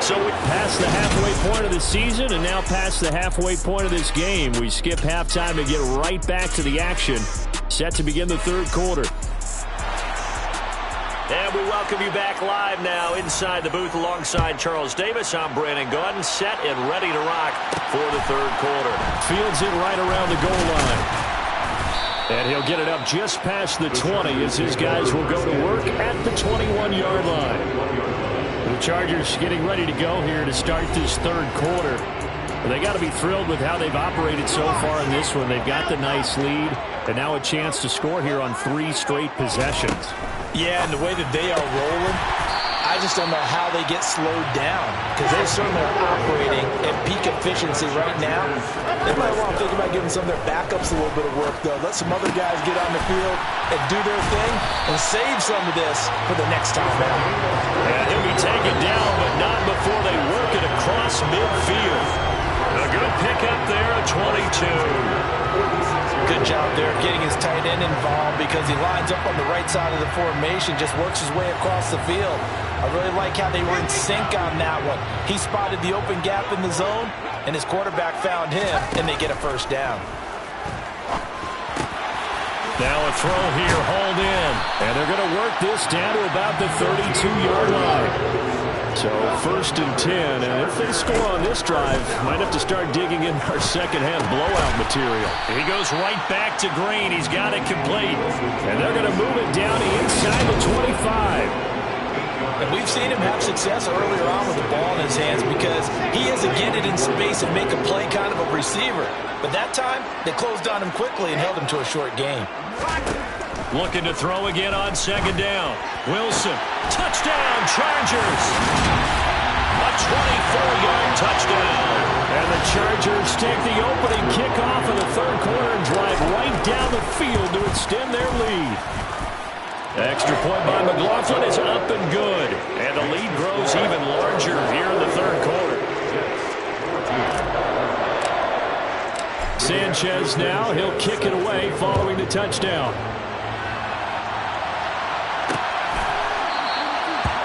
So we passed the halfway point of the season and now past the halfway point of this game. We skip halftime and get right back to the action. Set to begin the third quarter. And we welcome you back live now inside the booth alongside Charles Davis. I'm Brandon Gaudin, set and ready to rock for the third quarter. Fields it right around the goal line. And he'll get it up just past the 20 as his guys will go to work at the 21-yard line. The Chargers getting ready to go here to start this third quarter. They got to be thrilled with how they've operated so far in this one. They've got the nice lead, and now a chance to score here on 3 straight possessions. Yeah, and the way that they are rolling, I just don't know how they get slowed down, because they certainly are operating at peak efficiency right now. They might want to think about giving some of their backups a little bit of work, though. Let some other guys get on the field and do their thing and save some of this for the next time out. And he'll be taken down, but not before they work it across midfield. A good pickup there at 22. Good job there getting his tight end involved because he lines up on the right side of the formation, just works his way across the field. I really like how they were in sync on that one. He spotted the open gap in the zone, and his quarterback found him, and they get a first down. Now a throw here, hauled in. And they're going to work this down to about the 32-yard line. So 1st and 10, and if they score on this drive, might have to start digging in our second-half blowout material. He goes right back to Green. He's got it complete. And they're going to move it down to inside the 25. And we've seen him have success earlier on with the ball in his hands because he has to get it in space and make a play kind of a receiver. But that time, they closed on him quickly and held him to a short game. Looking to throw again on second down. Wilson, touchdown, Chargers. A 24-yard touchdown. And the Chargers take the opening kickoff of the third quarter and drive right down the field to extend their lead. Extra point by McLaughlin is up and good. And the lead grows even larger here in the third quarter. Sanchez now, he'll kick it away following the touchdown.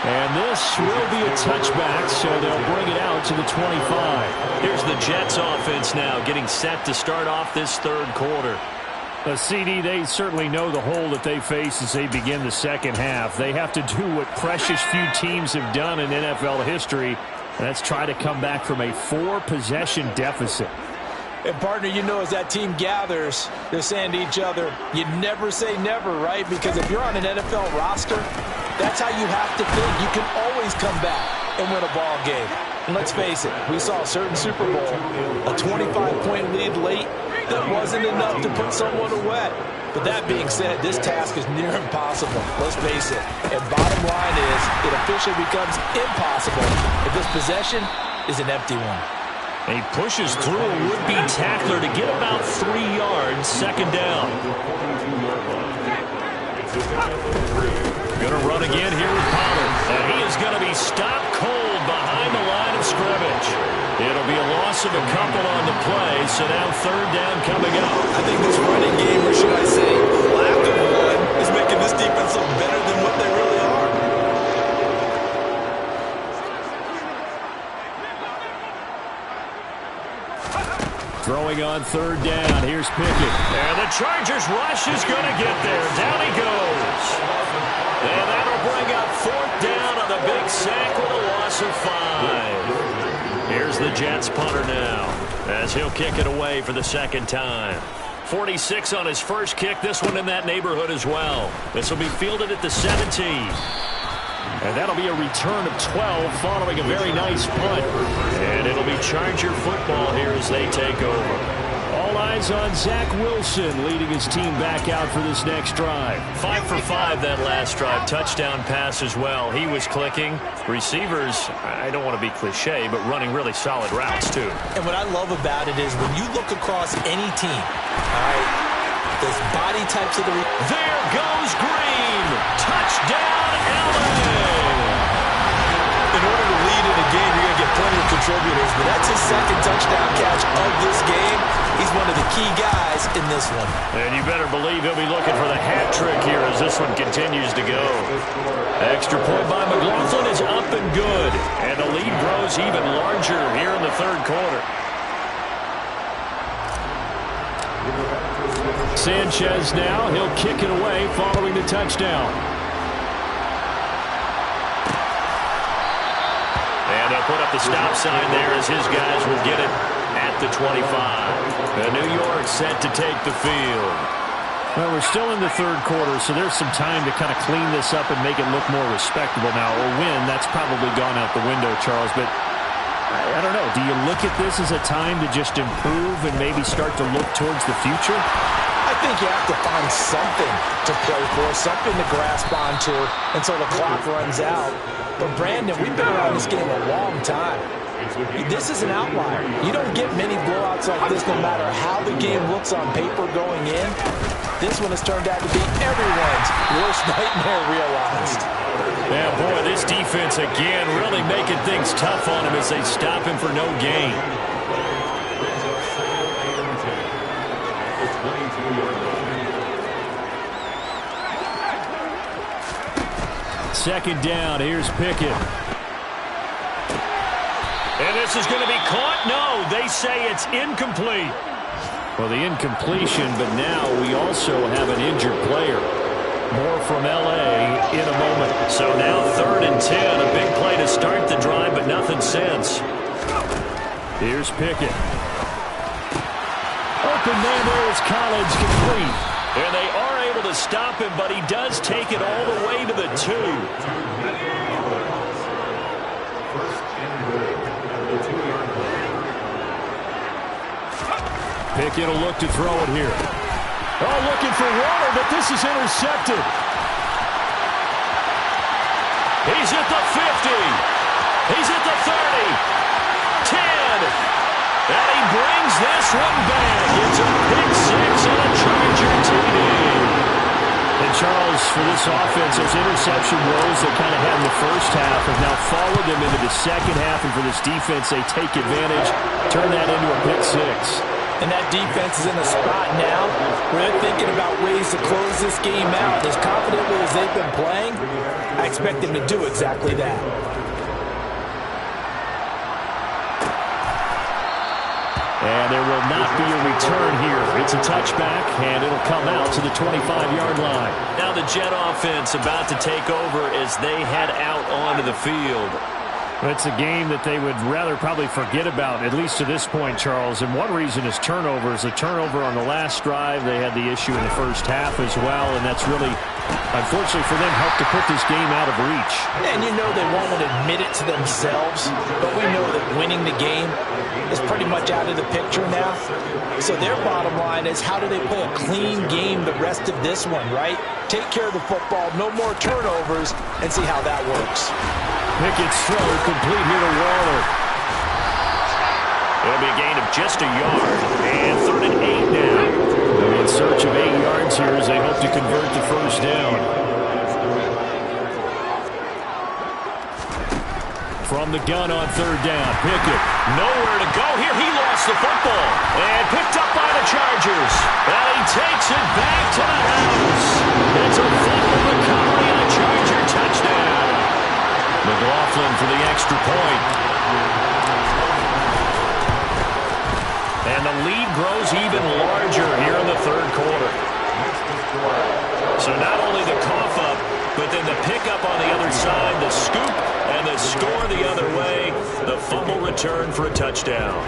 And this will be a touchback, so they'll bring it out to the 25. Here's the Jets offense now getting set to start off this third quarter. The CD, they certainly know the hole that they face as they begin the second half. They have to do what precious few teams have done in NFL history, and that's try to come back from a 4-possession deficit. And, partner, you know, as that team gathers, they're saying to each other, you never say never, right? Because if you're on an NFL roster, that's how you have to think. You can always come back and win a ball game. And let's face it, we saw a certain Super Bowl, a 25-point lead late that wasn't enough to put someone away. But that being said, this task is near impossible. Let's face it. And bottom line is, it officially becomes impossible if this possession is an empty one. He pushes through a would-be tackler to get about 3 yards, second down. Going to run again here with Pollard. And he is going to be stopped cold behind the line of scrimmage. It'll be a loss of a couple on the play, so now third down coming up. I think this running game, or should I say lack of one, is making this defense look better than what they really are. Throwing on third down. Here's Pickett. And the Chargers rush is going to get there. Down he goes. And that'll bring up fourth down on the big sack with a loss of 5. Here's the Jets punter now as he'll kick it away for the second time. 46 on his first kick. This one in that neighborhood as well. This will be fielded at the 17. And that'll be a return of 12 following a very nice punt. And it'll be Charger football here as they take over. All eyes on Zach Wilson leading his team back out for this next drive. 5 for 5 that last drive. Touchdown pass as well. He was clicking. Receivers, I don't want to be cliche, but running really solid routes too. And what I love about it is when you look across any team, all right, those body types of the... There goes Green. Touchdown, LA. In order to lead in a game, you're going to get plenty of contributors, but that's his second touchdown catch of this game. He's one of the key guys in this one. And you better believe he'll be looking for the hat trick here as this one continues to go. Extra point by McLaughlin is up and good. And the lead grows grows even larger here in the third quarter. Sanchez now, he'll kick it away following the touchdown. And they'll put up the stop sign there as his guys will get it at the 25. And New York set to take the field. Well, we're still in the third quarter, so there's some time to kind of clean this up and make it look more respectable now. Or win, that's probably gone out the window, Charles. But I don't know. Do you look at this as a time to just improve and maybe start to look towards the future? I think you have to find something to play for, something to grasp onto until the clock runs out. But, Brandon, we've been around this game a long time. This is an outlier. You don't get many blowouts like this no matter how the game looks on paper going in. This one has turned out to be everyone's worst nightmare realized. Yeah, boy, this defense again really making things tough on him as they stop him for no gain. Second down, here's Pickett. And this is going to be caught? No, they say it's incomplete. Well, the incompletion, but now we also have an injured player. More from L.A. in a moment. So now 3rd and 10, a big play to start the drive, but nothing since. Here's Pickett. Open man there is Collins, complete. And they are able to stop him, but he does take it all the way to the 2. Pickett will look to throw it here. Oh, looking for Water, but this is intercepted. He's at the 50. He's at the 30. 10. And he brings this one back. It's a pick 6 and a Charger TD. And Charles, for this offense, those interception woes they kind of had in the first half have now followed them into the second half. And for this defense, they take advantage, turn that into a pick 6. And that defense is in a spot now where they're thinking about ways to close this game out. As confidently as they've been playing, I expect them to do exactly that. And there will not be a return here. It's a touchback, and it'll come out to the 25-yard line. Now the Jet offense about to take over as they head out onto the field. It's a game that they would rather probably forget about, at least to this point, Charles. And one reason is turnovers. The turnover on the last drive, they had the issue in the first half as well. And that's really, unfortunately for them, helped to put this game out of reach. And you know they won't admit it to themselves, but we know that winning the game is pretty much out of the picture now. So their bottom line is, how do they play a clean game the rest of this one, right? Take care of the football, no more turnovers, and see how that works. Pickett's throw complete here to Waller. It'll be a gain of just a yard. And 3rd and 8 now. They're in search of 8 yards here as they hope to convert the first down. From the gun on 3rd down, Pickett. Nowhere to go here. He lost the football. And picked up by the Chargers. And he takes it back to the house. It's a fumble recovery and a Charger touchdown. McLaughlin for the extra point. And the lead grows even larger here in the third quarter. So not only the cough up, but then the pickup on the other side, the scoop, and the score the other way. The fumble return for a touchdown.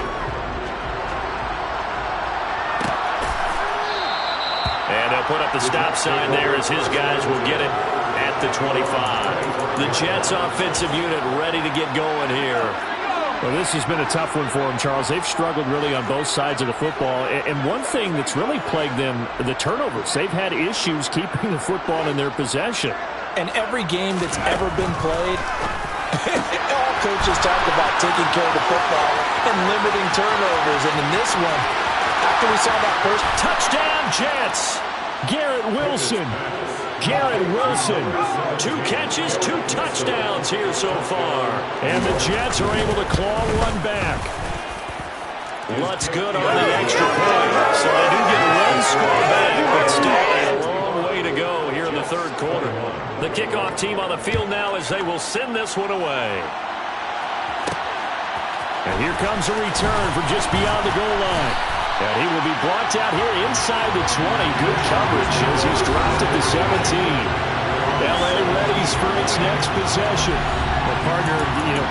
And they'll put up the stop sign there as his guys will get it at the 25. The Jets offensive unit ready to get going here. Well, this has been a tough one for them, Charles. They've struggled really on both sides of the football. And one thing that's really plagued them, the turnovers. They've had issues keeping the football in their possession. And every game that's ever been played, all coaches talk about taking care of the football and limiting turnovers. And in this one, after we saw that first touchdown, Jets. Garrett Wilson. Garrett Wilson. 2 catches, 2 touchdowns here so far. And the Jets are able to claw one back. Lutz good on the extra point. So they do get one score back, but still a long way to go here in the third quarter. The kickoff team on the field now as they will send this one away. And here comes a return from just beyond the goal line. And he will be blocked out here inside the 20. Good coverage as he's dropped at the 17. L.A. readies for its next possession. Well, partner,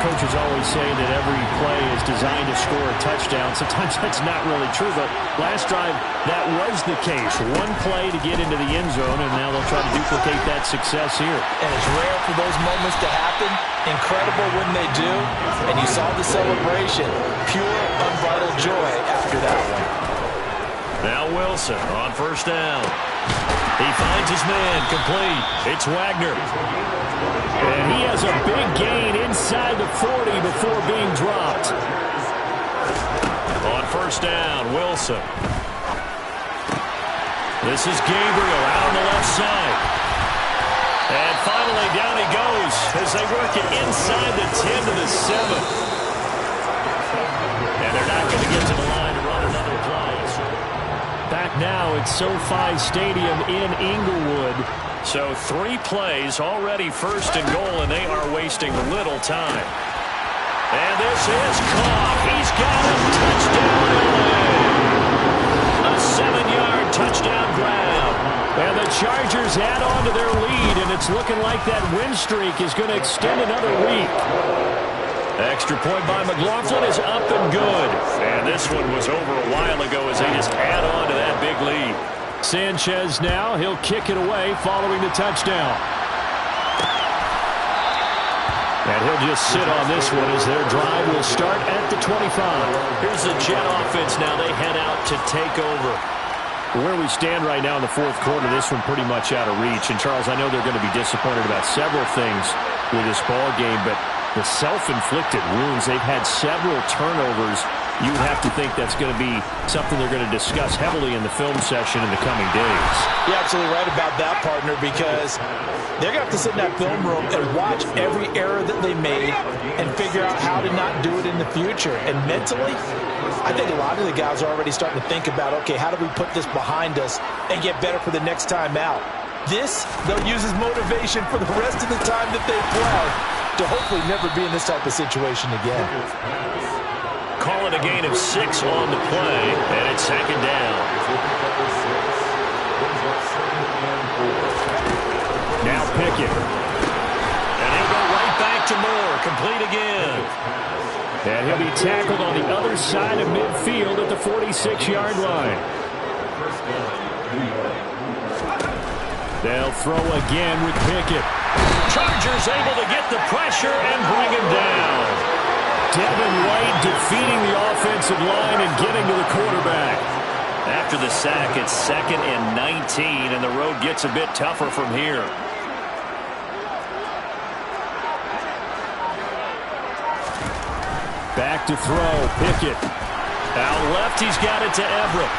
coaches always say that every play is designed to score a touchdown. Sometimes that's not really true, but last drive, that was the case. One play to get into the end zone, and now they'll try to duplicate that success here. And it's rare for those moments to happen. Incredible when they do. And you saw the celebration. Pure, unbridled joy after that one. Now Wilson on first down. He finds his man, complete. It's Wagner. And he has a big gain inside the 40 before being dropped. On first down, Wilson. This is Gabriel out on the left side. And finally down he goes as they work it inside the 10 to the 7. And they're not going to get to the line to run another play. Back now at SoFi Stadium in Inglewood. So 3 plays already first and goal, and they are wasting little time. And this is caught. He's got a touchdown. A 7-yard touchdown grab. And the Chargers add on to their lead, and it's looking like that win streak is going to extend another week. Extra point by McLaughlin is up and good. And this one was over a while ago as they just add on to that big lead. Sanchez now, he'll kick it away following the touchdown. And he'll just sit on this one as their drive will start at the 25. Here's the Jet offense now. They head out to take over. Where we stand right now in the fourth quarter, this one pretty much out of reach. And, Charles, I know they're going to be disappointed about several things with this ball game, but the self-inflicted wounds, they've had several turnovers. You would have to think that's going to be something they're going to discuss heavily in the film session in the coming days. You're absolutely right about that, partner, because they're going to have to sit in that film room and watch every error that they made and figure out how to not do it in the future. And mentally, I think a lot of the guys are already starting to think about, okay, how do we put this behind us and get better for the next time out? This, they'll use as motivation for the rest of the time that they play to hopefully never be in this type of situation again. Call it a gain of 6 on the play, and it's second down. Now Pickett. And he'll go right back to Moore, complete again. And he'll be tackled on the other side of midfield at the 46-yard line. They'll throw again with Pickett. Chargers able to get the pressure and bring him down. Devin White defeating the offensive line and getting to the quarterback. After the sack, it's 2nd and 19, and the road gets a bit tougher from here. Back to throw, Pickett. Out left, he's got it to Everett.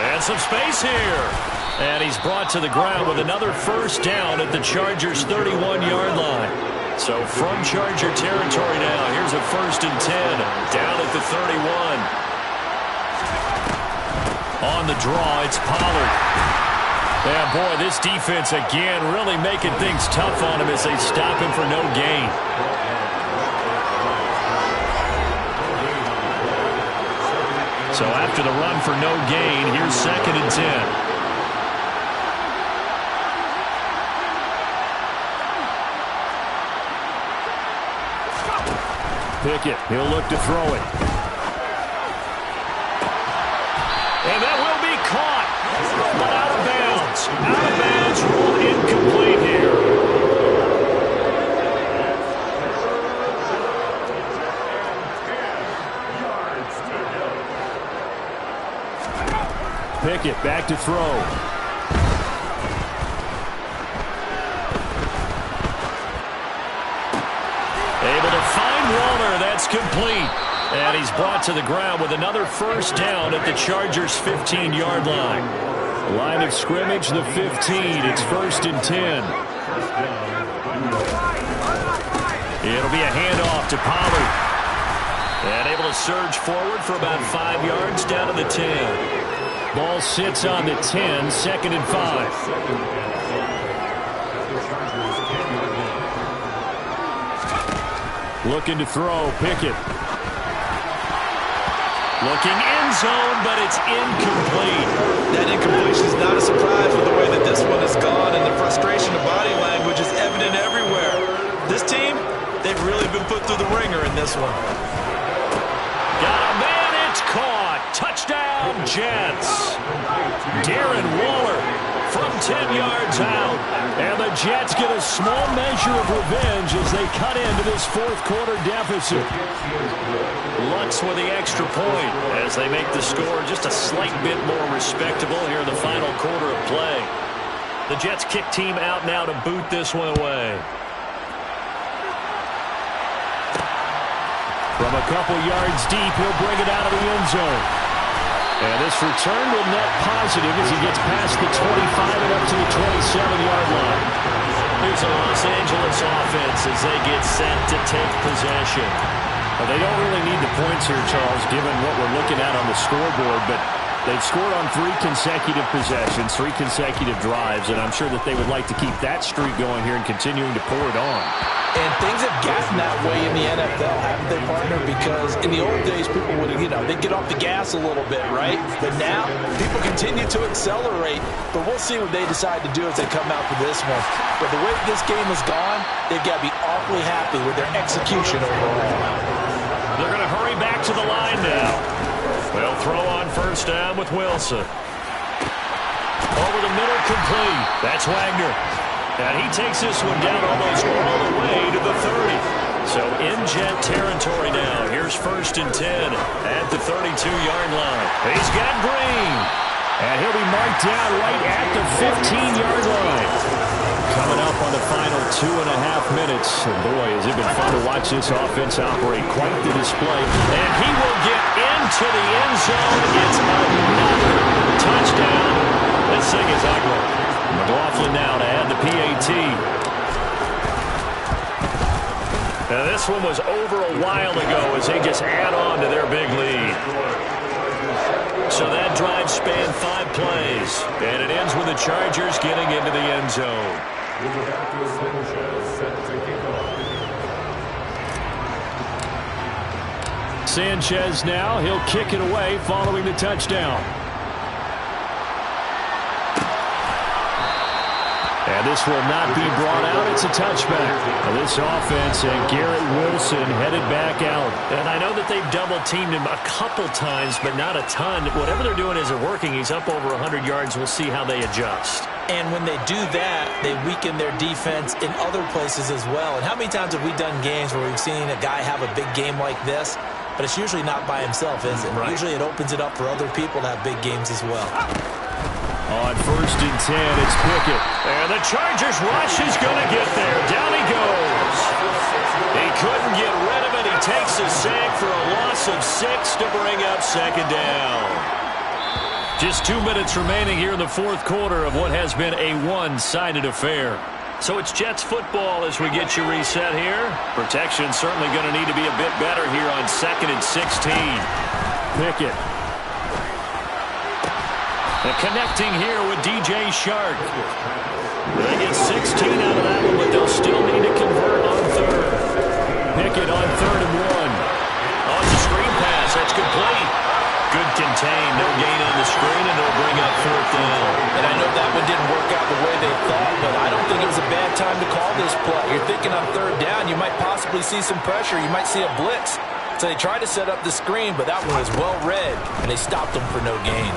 And some space here. And he's brought to the ground with another first down at the Chargers' 31-yard line. So from Charger territory now, here's a 1st and 10 down at the 31. On the draw, it's Pollard. And boy, this defense again really making things tough on him as they stop him for no gain. So after the run for no gain, here's 2nd and 10. Pickett, he'll look to throw it. And that will be caught, but out of bounds. Out of bounds, ruled incomplete here. Pickett back to throw. Able to find Warner. That's complete. And he's brought to the ground with another first down at the Chargers' 15-yard line. Line of scrimmage, the 15. It's 1st and 10. It'll be a handoff to Pollard. And able to surge forward for about 5 yards down to the 10. Ball sits on the 10, 2nd and 5. Looking to throw, Pickett. Looking end zone, but it's incomplete. That incompletion is not a surprise with the way that this one has gone, and the frustration of body language is evident everywhere. This team, they've really been put through the ringer in this one. Got a man, it's caught. Touchdown, Jets. Darren Waller from 10 yards out. And the Jets get a small measure of revenge as they cut into this fourth quarter deficit. Lutz with the extra point as they make the score just a slight bit more respectable here in the final quarter of play. The Jets kick team out now to boot this one away. From a couple yards deep, he'll bring it out of the end zone. And this return will net positive as he gets past the 25 and up to the 27-yard line. Here's a Los Angeles offense as they get set to take possession. Well, they don't really need the points here, Charles, given what we're looking at on the scoreboard, but they've scored on 3 consecutive possessions, 3 consecutive drives, and I'm sure that they would like to keep that streak going here and continuing to pour it on. And things have gotten that way in the NFL, haven't they, partner? Because in the old days, people would, they'd get off the gas a little bit, right? But now, people continue to accelerate. But we'll see what they decide to do as they come out for this one. But the way this game has gone, they've got to be awfully happy with their execution overall. They're going to hurry back to the line now. They'll throw on first down with Wilson. Over the middle, complete. That's Wagner. And he takes this one down almost all the way to the 30. So in Jet territory now. Here's first and 10 at the 32-yard line. He's got Green. And he'll be marked down right at the 15-yard line. Coming up on the final 2.5 minutes. And boy, has it been fun to watch this offense operate. Quite the display. And he will get into the end zone. It's another touchdown. This thing is ugly. McLaughlin now to add the PAT. Now this one was over a while ago as they just add on to their big lead. So that drive spanned 5 plays. And it ends with the Chargers getting into the end zone. Sanchez now. He'll kick it away following the touchdown. And this will not be brought out. It's a touchback. Now this offense and Garrett Wilson headed back out. And I know that they've double-teamed him a couple times, but not a ton. Whatever they're doing isn't working. He's up over 100 yards. We'll see how they adjust. And when they do that, they weaken their defense in other places as well. And how many times have we done games where we've seen a guy have a big game like this, but it's usually not by himself, is it? Right. Usually it opens it up for other people to have big games as well. On first and 10, it's Pickett. And the Chargers rush is going to get there. Down he goes. He couldn't get rid of it. He takes a sack for a loss of 6 to bring up second down. Just 2 minutes remaining here in the fourth quarter of what has been a one-sided affair. So it's Jets football as we get you reset here. Protection certainly going to need to be a bit better here on 2nd and 16. Pickett. And connecting here with DJ Shark. They get 16 out of that one, but they'll still need to convert on third. Pickett on 3rd and 1. Oh, it's a screen pass. That's complete. Good contain. No gain on the screen, and they'll bring up 4th down. And I know that one didn't work out the way they thought, but I don't think it was a bad time to call this play. You're thinking on 3rd down, you might possibly see some pressure. You might see a blitz. So they tried to set up the screen, but that one was well read, and they stopped them for no gain.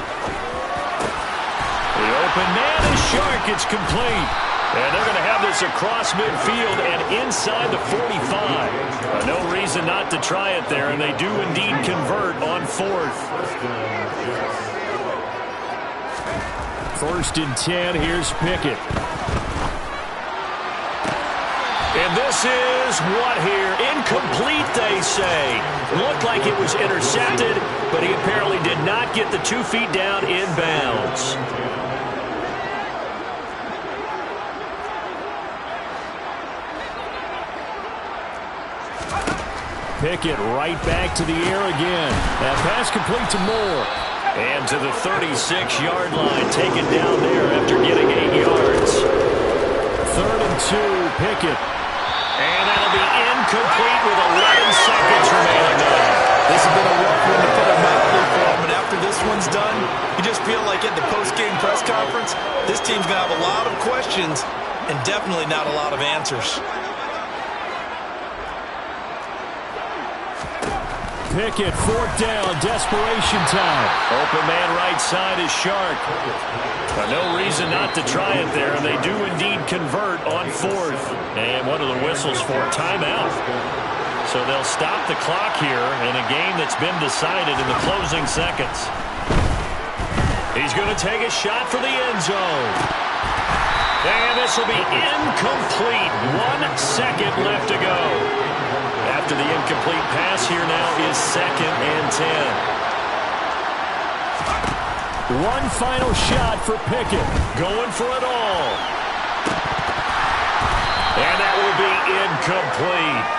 The open man is Shark. It's complete. And they're going to have this across midfield and inside the 45. No reason not to try it there, and they do indeed convert on 4th. 1st and 10. Here's Pickett. And this is what here? Incomplete, they say. Looked like it was intercepted, but he apparently did not get the 2 feet down in bounds. Pickett right back to the air again. That pass complete to Moore. And to the 36-yard line, taken down there after getting 8 yards. 3rd and 2, Pickett. And that'll be incomplete with 11 seconds remaining now. This has been a rough one to put a mouth conference, this team's going to have a lot of questions and definitely not a lot of answers. Pickett, fourth down, desperation time. Open man right side is Shark. No reason not to try it there, and they do indeed convert on fourth. And one of the whistles for timeout. So they'll stop the clock here in a game that's been decided in the closing seconds. He's going to take a shot for the end zone. And this will be incomplete. 1 second left to go. After the incomplete pass, here now is 2nd and 10. One final shot for Pickett. Going for it all. And that will be incomplete.